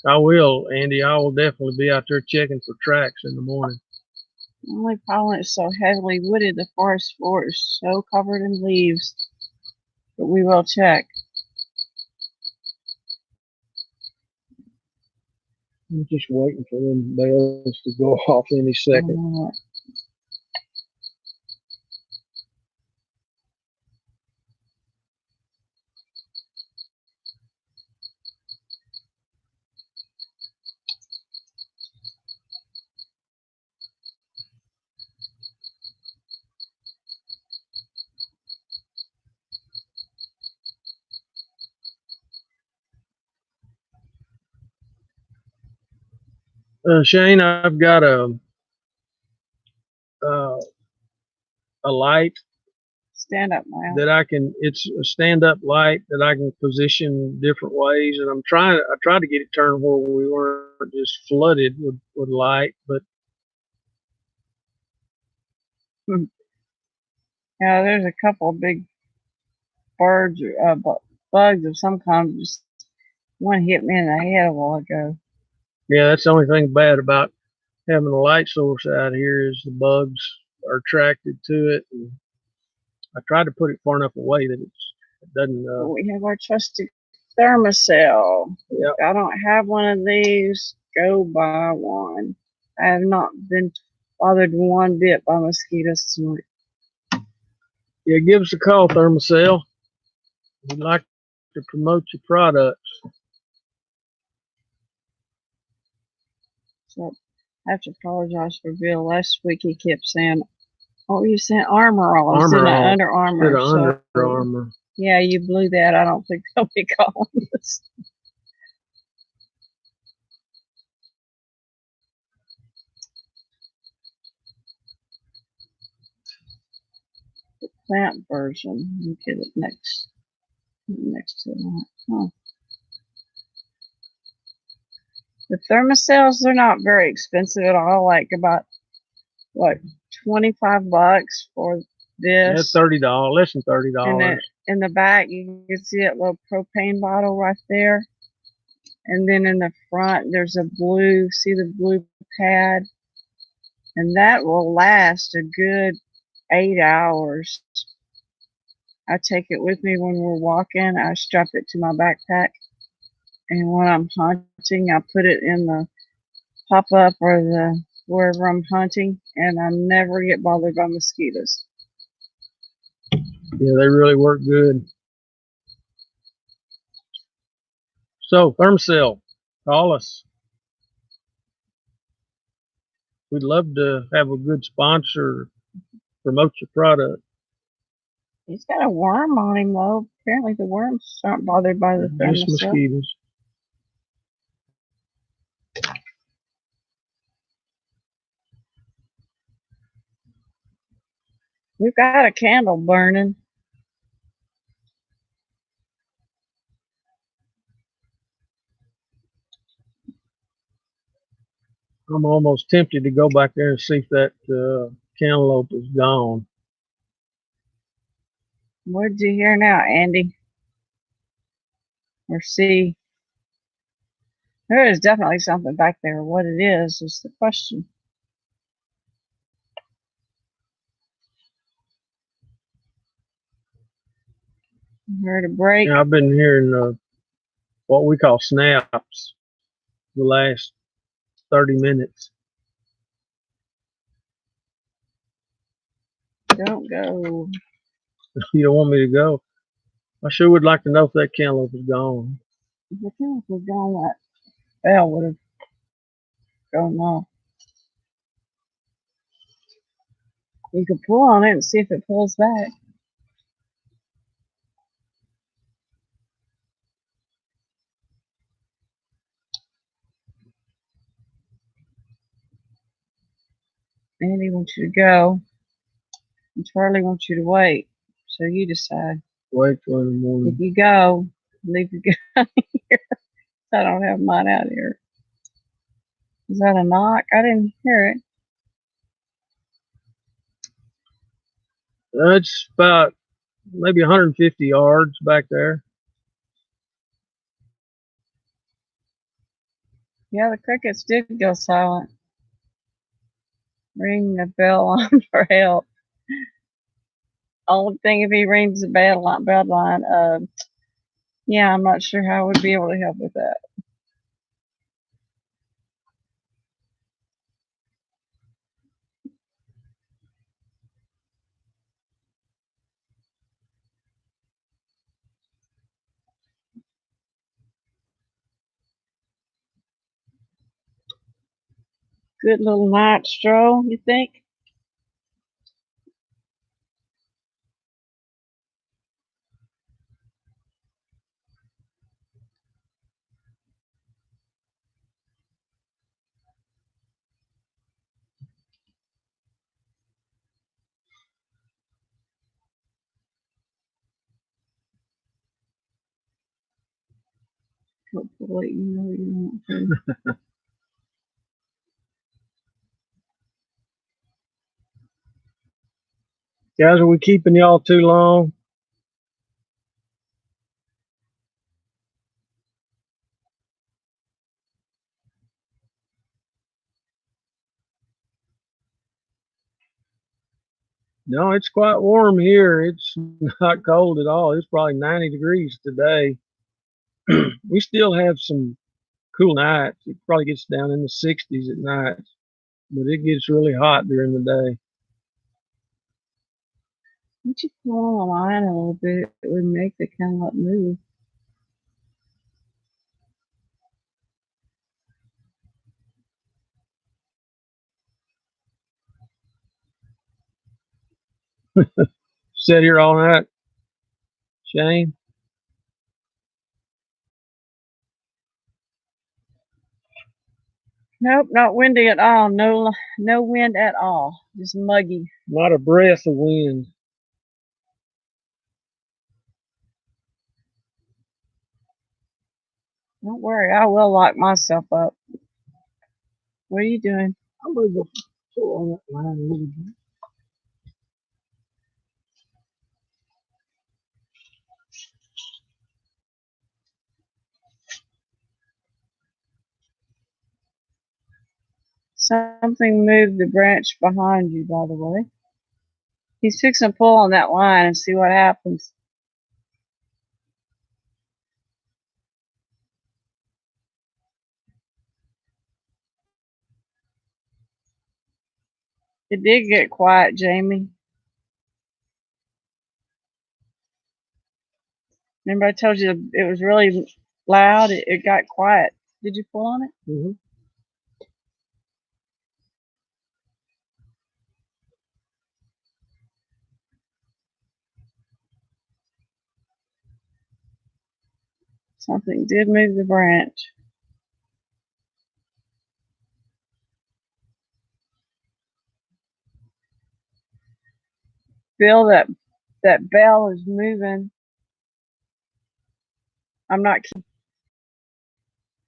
I will, Andy. I will definitely be out there checking for tracks in the morning. The only problem is so heavily wooded, the forest floor is so covered in leaves. But we will check. I'm just waiting for them bells to go off any second. Shane, I've got uh, a light Stand up now. that I can. It's a stand-up light that I can position different ways, and I tried to get it turned where we weren't just flooded with light, but Yeah, there's a couple of big birds, bugs of some kind. Just one hit me in the head a while ago. yeah, that's the only thing bad about having a light source out here is the bugs are attracted to it. And I tried to put it far enough away that it doesn't. We have our trusted thermocell. Yeah. I don't have one of these. Go buy one. I have not been bothered one bit by mosquitoes tonight. Yeah, give us a call, Thermocell. We'd like to promote your products. So I have to apologize for Bill. Last week he kept saying, "Oh, you sent Armor All instead of Under Armour." Instead of Under Armour. Yeah, you blew that. I don't think they'll be calling us. The plant version. Let me get it next to that. Huh. The thermocells, they're not very expensive at all. Like about what, $25 for this. That's $30, less than $30. In the back, you can see that little propane bottle right there. And then in the front, there's a blue. See the blue pad, and that will last a good 8 hours. I take it with me when we're walking. I strap it to my backpack, and when I'm hunting, I put it in the pop-up or the wherever I'm hunting, and I never get bothered by mosquitoes. Yeah, they really work good. So, Thermacell, call us. We'd love to have a good sponsor promote your product. He's got a worm on him, though. Apparently the worms aren't bothered by the thermocell. Just mosquitoes. We've got a candle burning. I'm almost tempted to go back there and see if that cantaloupe is gone. What did you hear now, Andy? Or see? There is definitely something back there. What it is the question. I heard a break. Yeah, I've been hearing what we call snaps the last 30 minutes. Don't go. You don't want me to go? I sure would like to know if that cantaloupe is gone. If the cantaloupe was gone, that bell would have gone off. You could pull on it and see if it pulls back. Andy wants you to go, and Charlie wants you to wait. So you decide. Wait till in the morning. If you go, leave your gun here. I don't have mine out here. Is that a knock? I didn't hear it. It's about maybe 150 yards back there. Yeah, the crickets did go silent. Ring the bell on for help. Only thing if he rings the bell line, yeah, I'm not sure how I would be able to help with that. Good little night stroll, you think? Hopefully, you know you want to. Guys, are we keeping y'all too long? No, it's quite warm here. It's not cold at all. It's probably 90 degrees today. We still have some cool nights. It probably gets down in the 60s at night, but it gets really hot during the day. Why don't you pull on the line a little bit? It would make the cantaloupe move. Sit here all night, Shane. Nope, not windy at all. No, no wind at all. Just muggy. Not a breath of wind. Don't worry, I will lock myself up. What are you doing? I'm gonna go pull on that line a little bit. Something moved the branch behind you, by the way. He's fixing to pull on that line and see what happens. It did get quiet, Jamie. Remember I told you it was really loud? It got quiet. Did you pull on it? Mm-hmm. Something did move the branch. Bill, that bell is moving. I'm not kidding.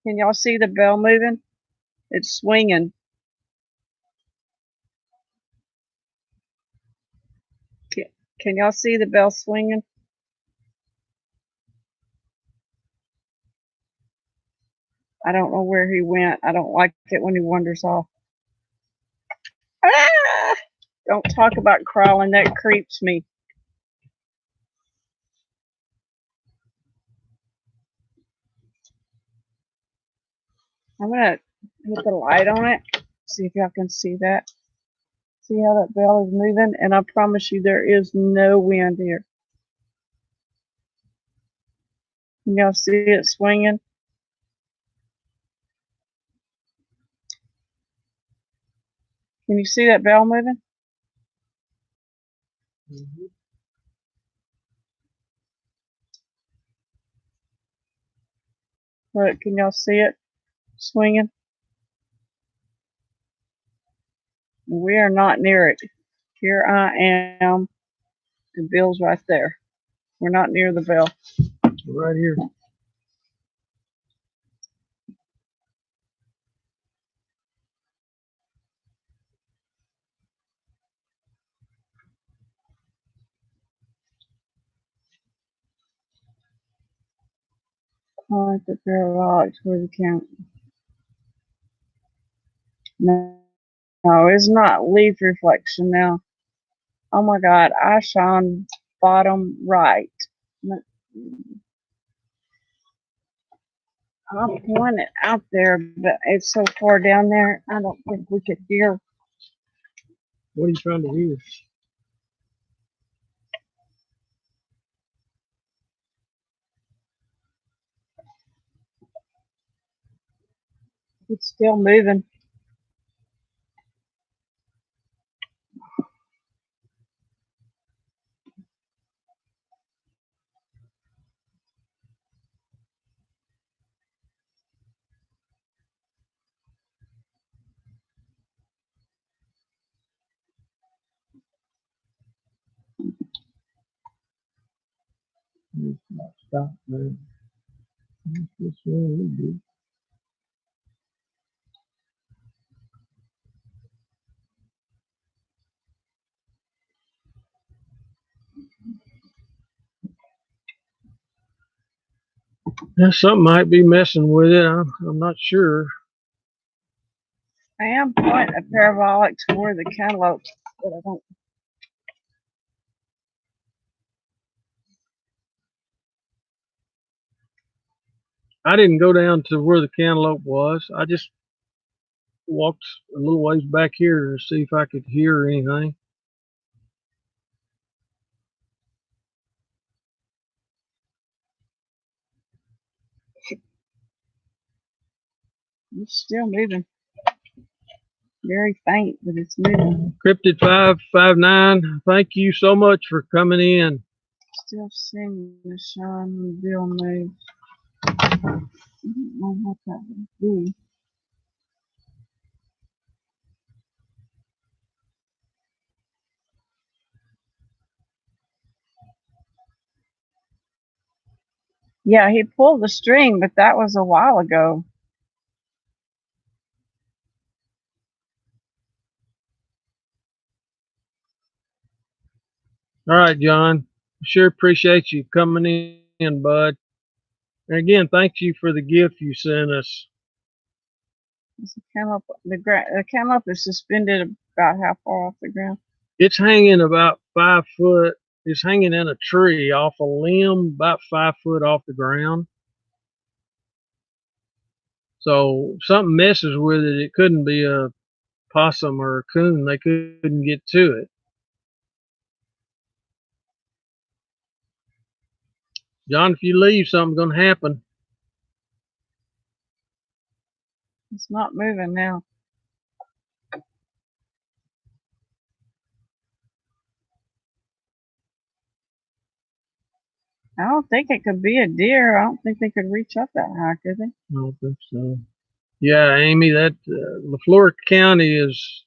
Can y'all see the bell moving? It's swinging. Can y'all see the bell swinging? I don't know where he went. I don't like it when he wanders off. Ah! Don't talk about crawling. That creeps me. I'm going to put the light on it. See if y'all can see that. See how that bell is moving? And I promise you there is no wind here. Can y'all see it swinging? Can you see that bell moving? Mm-hmm. Look, can y'all see it swinging? We are not near it. Here I am, and Bill's right there. We're not near the bell. Right here. Point the parabolic toward the camp. No, it's not leaf reflection now. Oh my God, I shone bottom right. I'll point it out there, but it's so far down there, I don't think we could hear. What are you trying to hear? It's still moving. Stop, man. This one we do. Yeah, something might be messing with it. I'm not sure. I am pointing a parabolic toward the cantaloupe, but I don't. I didn't go down to where the cantaloupe was. I just walked a little ways back here to see if I could hear anything. It's still moving. Very faint, but it's moving. Cryptid 559, thank you so much for coming in. Still seeing the shine when Bill moves. I don't know what that would be. Yeah, he pulled the string, but that was a while ago. All right, John. Sure appreciate you coming in, bud. And again, thank you for the gift you sent us. The cantaloupe is suspended about how far off the ground? It's hanging about 5 foot. It's hanging in a tree off a limb about 5 foot off the ground. So something messes with it. It couldn't be a possum or a coon. They couldn't get to it. John, if you leave, something's going to happen. It's not moving now. I don't think it could be a deer. I don't think they could reach up that high, could they? I don't think so. Yeah, Amy, that LaFleur County is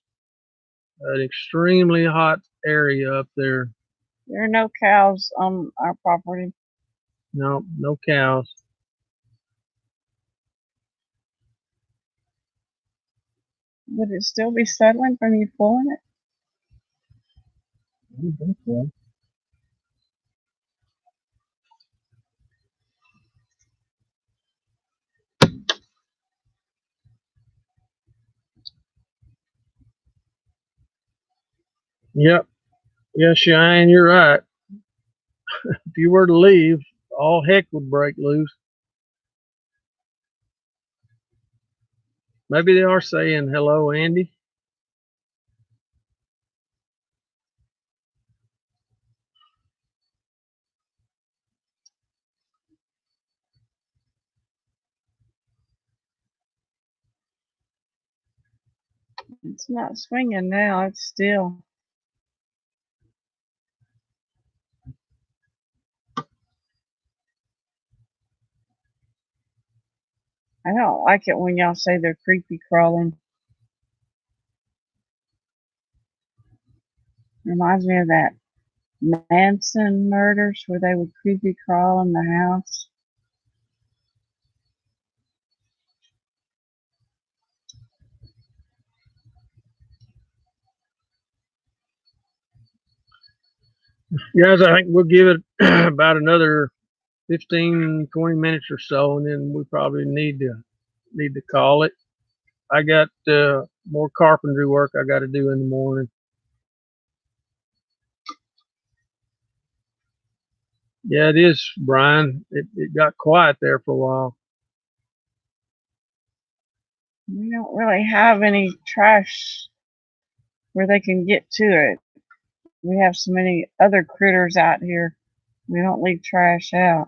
an extremely hot area up there. There are no cows on our property. No, no cows. Would it still be settling from you pulling it? I don't think so. Yep. Yeah, Cheyenne, you're right. If you were to leave, all heck would break loose. Maybe they are saying hello, Andy. It's not swinging now. It's still. I don't like it when y'all say they're creepy crawling. Reminds me of that Manson murders where they would creepy crawl in the house. Guys, I think we'll give it about another 15, 20 minutes or so, and then we probably need to call it. I got more carpentry work I got to do in the morning. Yeah, it is, Brian. It got quiet there for a while. We don't really have any trash where they can get to it. We have so many other critters out here. We don't leave trash out.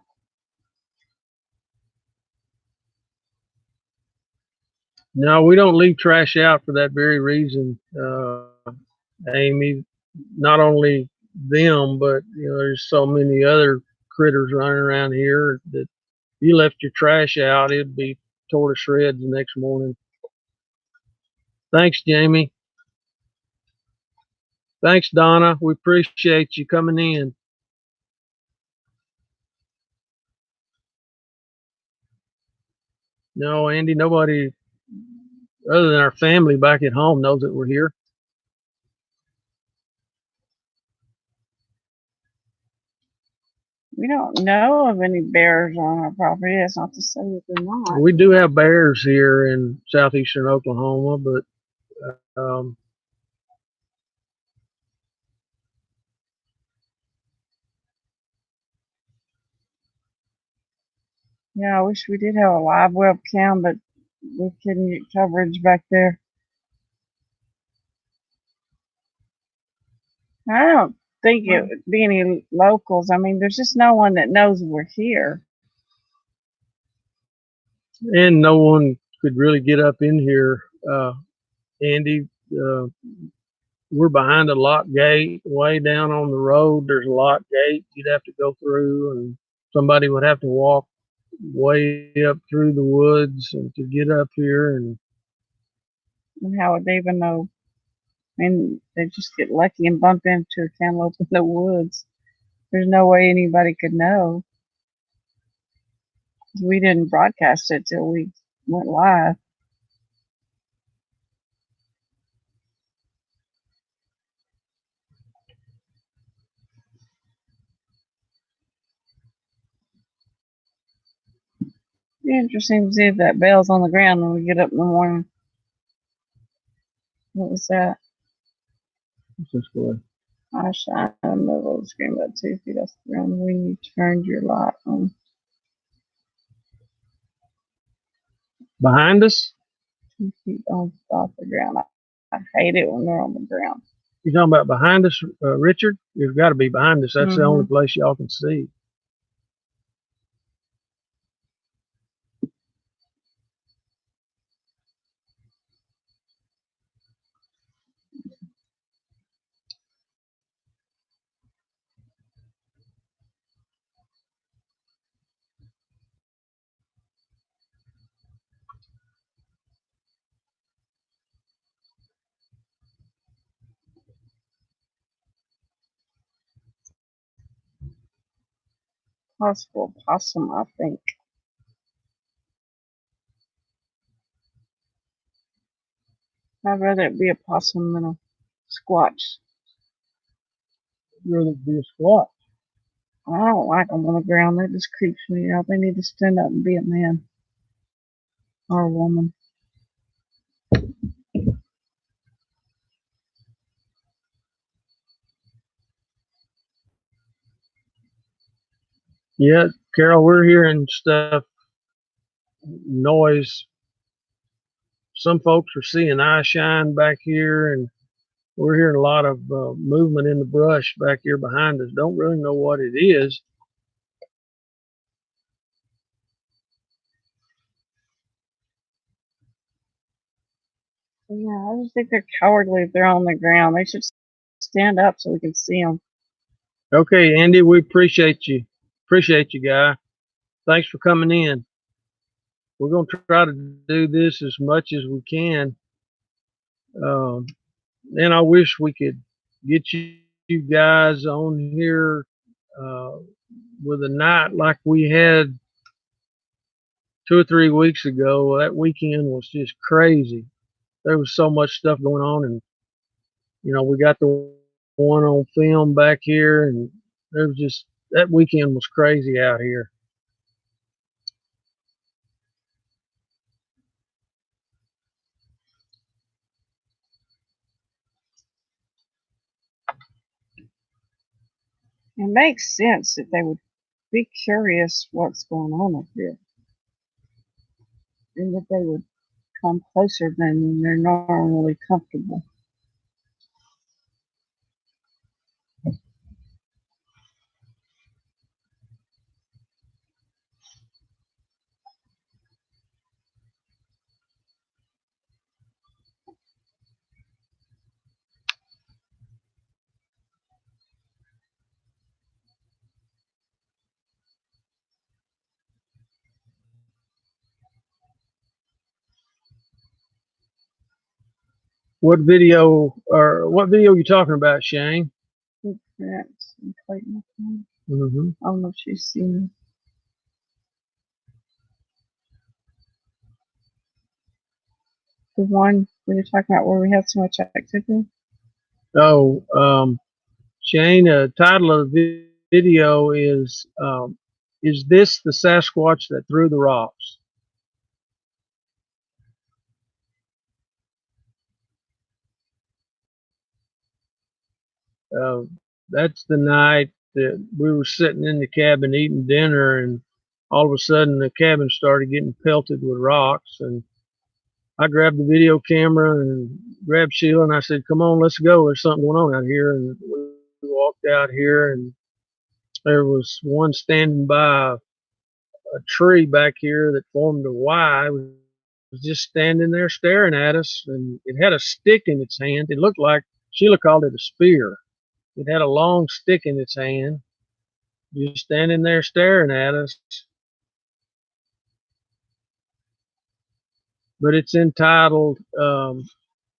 No, we don't leave trash out for that very reason, Amy. Not only them, but there's so many other critters running around here that if you left your trash out, it'd be tore to shreds the next morning. Thanks, Jamie. Thanks, Donna. We appreciate you coming in. No, Andy, nobody other than our family back at home knows that we're here. We don't know of any bears on our property. That's not to say that they're not. We do have bears here in southeastern Oklahoma, but yeah, I wish we did have a live webcam, but we couldn't get coverage back there. I don't think it would be any locals. I mean, there's just no one that knows we're here. and no one could really get up in here, Andy. we're behind a lock gate way down on the road. There's a lock gate you'd have to go through, and somebody would have to walk way up through the woods and to get up here. And how would they even know? I mean, they just get lucky and bump into a cantaloupe in the woods. There's no way anybody could know. We didn't broadcast it till we went live. Be interesting to see if that bell's on the ground when we get up in the morning. What was that? what's this for? I shine in the middle of the screen about 2 feet off the ground when you turned your light on. Behind us? 2 feet off the ground. I hate it when they're on the ground. You talking about behind us, Richard? You've got to be behind us. That's the only place y'all can see. Possible possum, I think. I'd rather it be a possum than a squatch. You'd rather be a squat. I don't like them on the ground. That just creeps me out. They need to stand up and be a man or a woman. Yeah, Carol, we're hearing stuff, noise. Some folks are seeing eye shine back here, and we're hearing a lot of movement in the brush back here behind us. Don't really know what it is. Yeah, I just think they're cowardly if they're on the ground. They should stand up so we can see them. Okay, Andy, we appreciate you. Appreciate you, guy. Thanks for coming in. We're going to try to do this as much as we can. And I wish we could get you guys on here with a night like we had 2 or 3 weeks ago. That weekend was just crazy. There was so much stuff going on, and we got the one on film back here, and there was just that weekend was crazy out here. It makes sense that they would be curious what's going on up here, and that they would come closer than they're normally comfortable. What video are you talking about, Shane? Perhaps in Clayton. Mm-hmm. I don't know if she's seen the one we were talking about where we had so much activity. Oh, Shane, title of the video is this the Sasquatch that threw the rocks? Uh, that's the night that we were sitting in the cabin eating dinner, and all of a sudden the cabin started getting pelted with rocks. And I grabbed the video camera and grabbed Sheila, and I said, "Come on, let's go. There's something going on out here." And we walked out here, and there was one standing by a tree back here that formed a Y. It was just standing there staring at us, and it had a stick in its hand. It looked like, Sheila called it a spear. It had a long stick in its hand, just standing there staring at us. But it's entitled,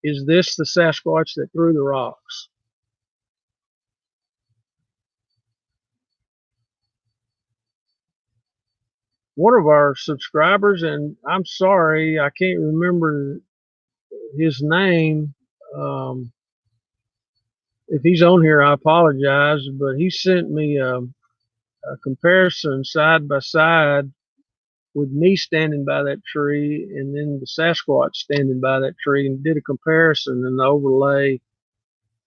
Is This the Sasquatch That Threw the Rocks? One of our subscribers, and I'm sorry, I can't remember his name. If he's on here, I apologize, but he sent me a comparison side by side with me standing by that tree and then the Sasquatch standing by that tree, and did a comparison and overlay.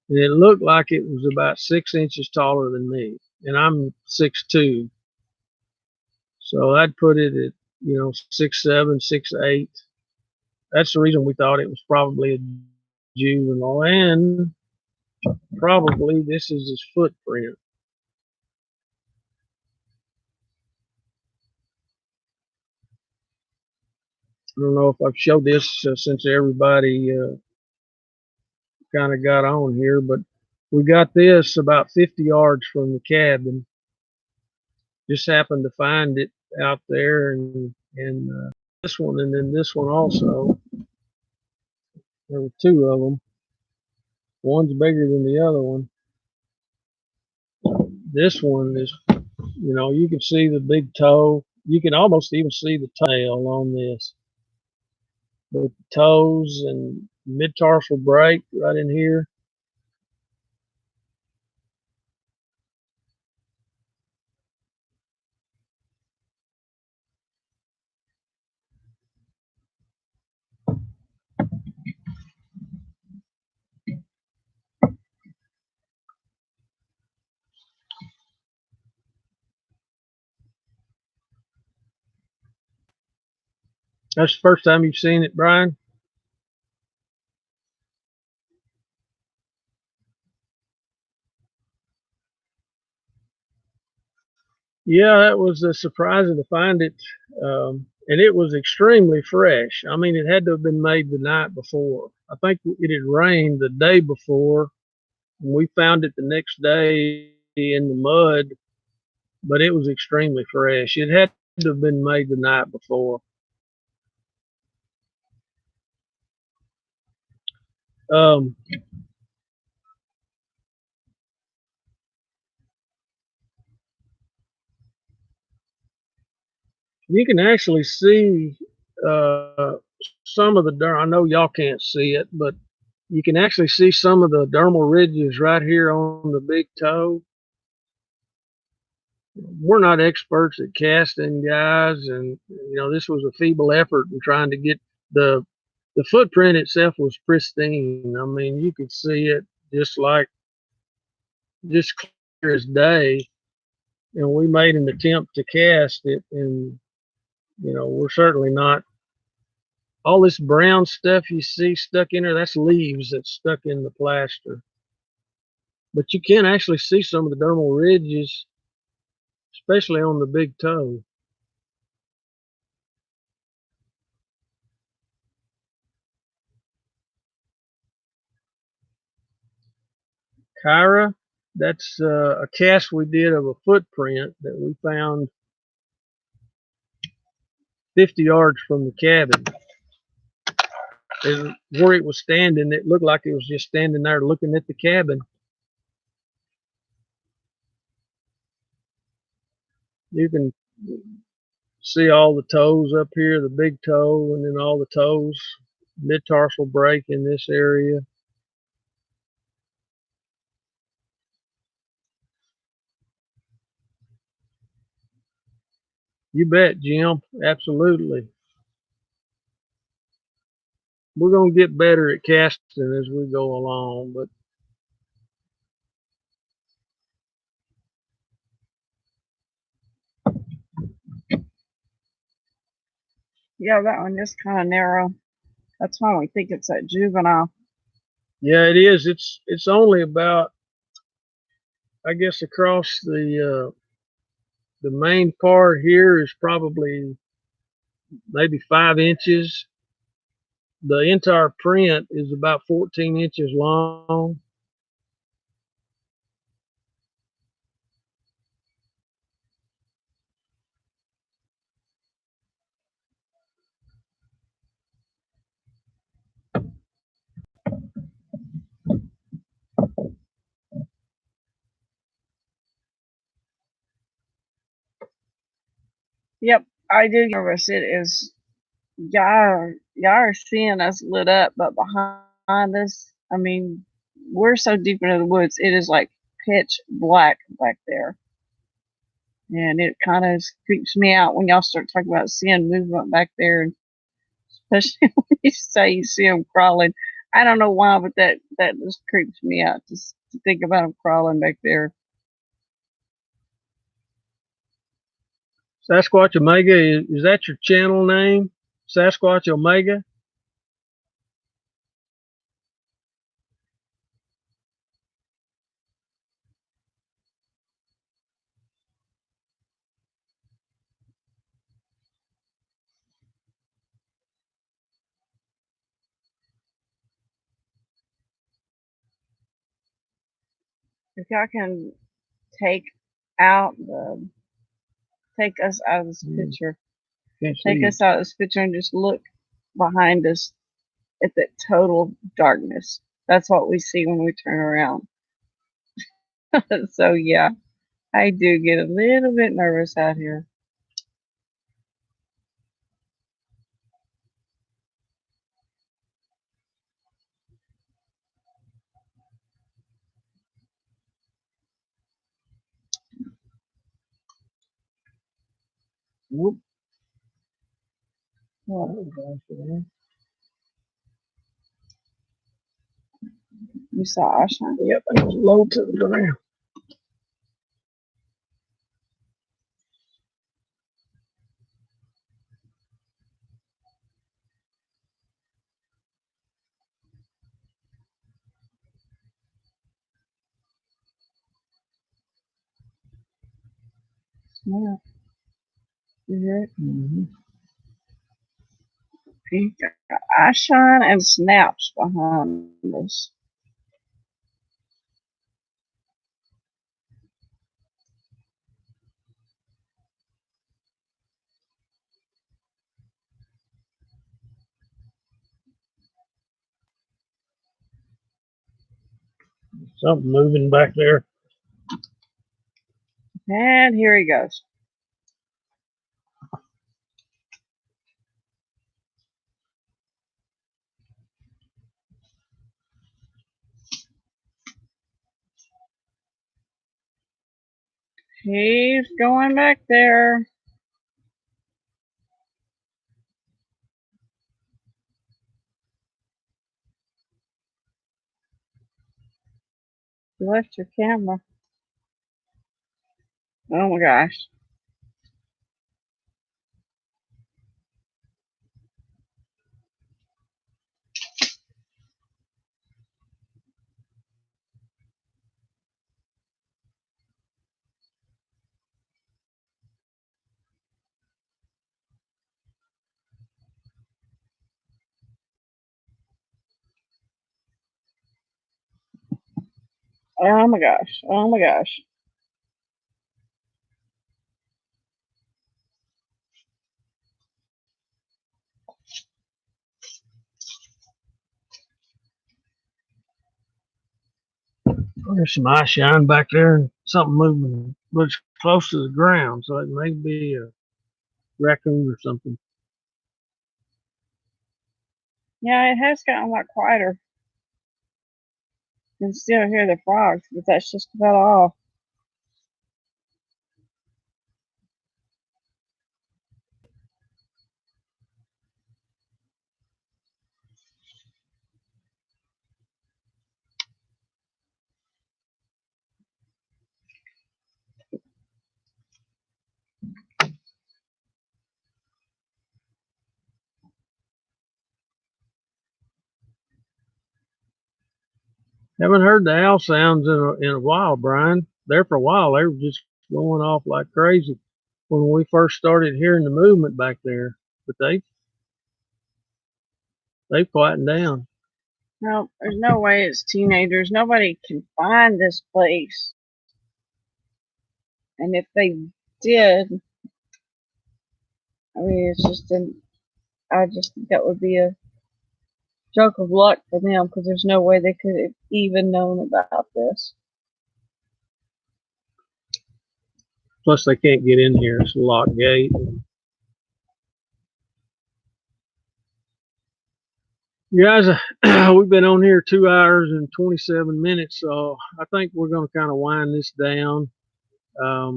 And it looked like it was about 6 inches taller than me. And I'm 6'2". So I'd put it at, 6'7", 6'8". That's the reason we thought it was probably a juvenile. And probably this is his footprint. I don't know if I've showed this since everybody kind of got on here, but we got this about 50 yards from the cabin. Just happened to find it out there, and this one, and then this one also. There were two of them. One's bigger than the other one. This one is, you can see the big toe. You can almost even see the tail on this. The toes and mid-tarsal break right in here. That's the first time you've seen it, Brian? Yeah, that was surprising to find it. And it was extremely fresh. I mean, it had to have been made the night before. I think it had rained the day before. And we found it the next day in the mud, but it was extremely fresh. It had to have been made the night before. Um, you can actually see some of the derm. I know y'all can't see it, but you can actually see some of the dermal ridges right here on the big toe. We're not experts at casting, guys, and this was a feeble effort in trying to get the footprint itself was pristine. I mean, you could see it just clear as day. And we made an attempt to cast it, and we're certainly not. All this brown stuff you see stuck in there, that's leaves that's stuck in the plaster. But you can actually see some of the dermal ridges, especially on the big toe. Kyra, that's a cast we did of a footprint that we found 50 yards from the cabin. And where it was standing, it looked like it was just standing there looking at the cabin. You can see all the toes up here, the big toe, and then all the toes, mid-tarsal break in this area. You bet, Jim. Absolutely. We're going to get better at casting as we go along, but Yeah, that one is kind of narrow. That's why we think it's a juvenile. yeah, it is. It's only about, I guess, across the main part here is probably maybe 5 inches. The entire print is about 14 inches long. Yep, I do get nervous. It is y'all are seeing us lit up, but behind us, I mean, we're so deep into the woods, it is like pitch black back there. And it kind of creeps me out when y'all start talking about seeing movement back there, and especially when you say you see them crawling. I don't know why, but that just creeps me out just to think about them crawling back there. Sasquatch Omega, is that your channel name? Sasquatch Omega? If y'all can take out the take us out of this picture, take us out of this picture, and just look behind us at that total darkness. That's what we see when we turn around. So yeah, I do get a little bit nervous out here. Whoop. You saw Asha? Yep, it was low to the ground. Yeah. You hear it? Mm-hmm. I shine and snaps behind us. Something moving back there. And here he goes. He's going back there. You left your camera. Oh my gosh. Oh my gosh. Oh my gosh. There's some eye shine back there and something moving, but it's close to the ground, so it may be a raccoon or something. Yeah, it has gotten a lot quieter. You can still hear the frogs, but that's just about all. Haven't heard the owl sounds in a while, Brian. There for a while, they were just going off like crazy when we first started hearing the movement back there. But They flattened down. No, there's no way it's teenagers. Nobody can find this place. And if they did, I mean, it's just I just think that would be a stroke of luck for them because there's no way they could have even known about this. Plus, they can't get in here. It's a locked gate. You guys, we've been on here 2 hours and 27 minutes, so I think we're going to kind of wind this down. As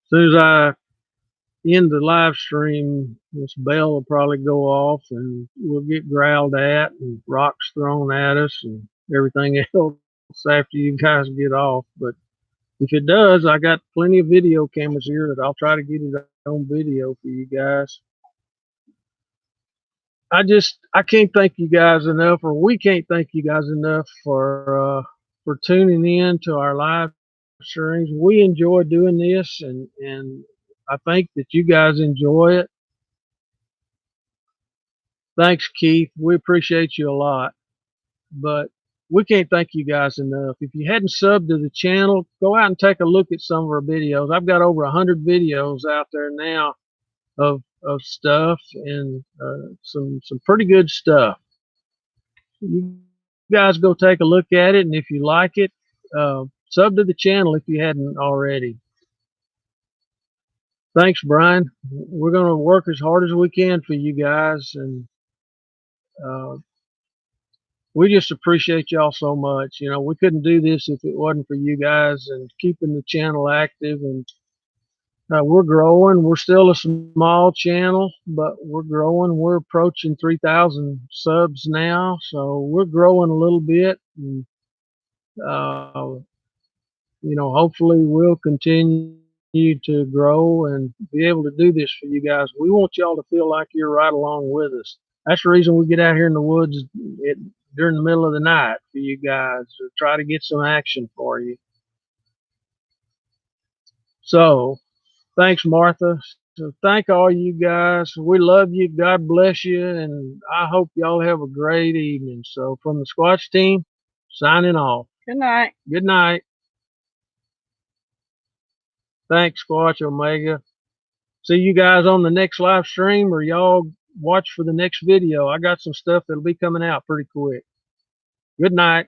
soon as I end the live stream, this bell will probably go off and we'll get growled at and rocks thrown at us and everything else after you guys get off. But if it does, I got plenty of video cameras here that I'll try to get it on video for you guys. I can't thank you guys enough, or we can't thank you guys enough for tuning in to our live streams. We enjoy doing this, and I think that you guys enjoy it. Thanks, Keith. We appreciate you a lot, but we can't thank you guys enough. If you hadn't subbed to the channel, go out and take a look at some of our videos. I've got over 100 videos out there now of stuff, and some pretty good stuff. You guys go take a look at it, and if you like it, sub to the channel if you hadn't already. Thanks, Brian. We're going to work as hard as we can for you guys, and we just appreciate y'all so much. You know, we couldn't do this if it wasn't for you guys and keeping the channel active. And we're growing. We're still a small channel, but we're growing. We're approaching 3,000 subs now, so we're growing a little bit. And, you know, hopefully we'll continue to grow and be able to do this for you guys. We want y'all to feel like you're right along with us. That's the reason we get out here in the woods during the middle of the night for you guys to try to get some action for you. So thanks, Martha. So thank all you guys. We love you. God bless you. And I hope y'all have a great evening. So from the Squatch team, signing off. Good night. Good night. Thanks, Squatch Omega. See you guys on the next live stream, or y'all watch for the next video. I got some stuff that'll be coming out pretty quick. Good night.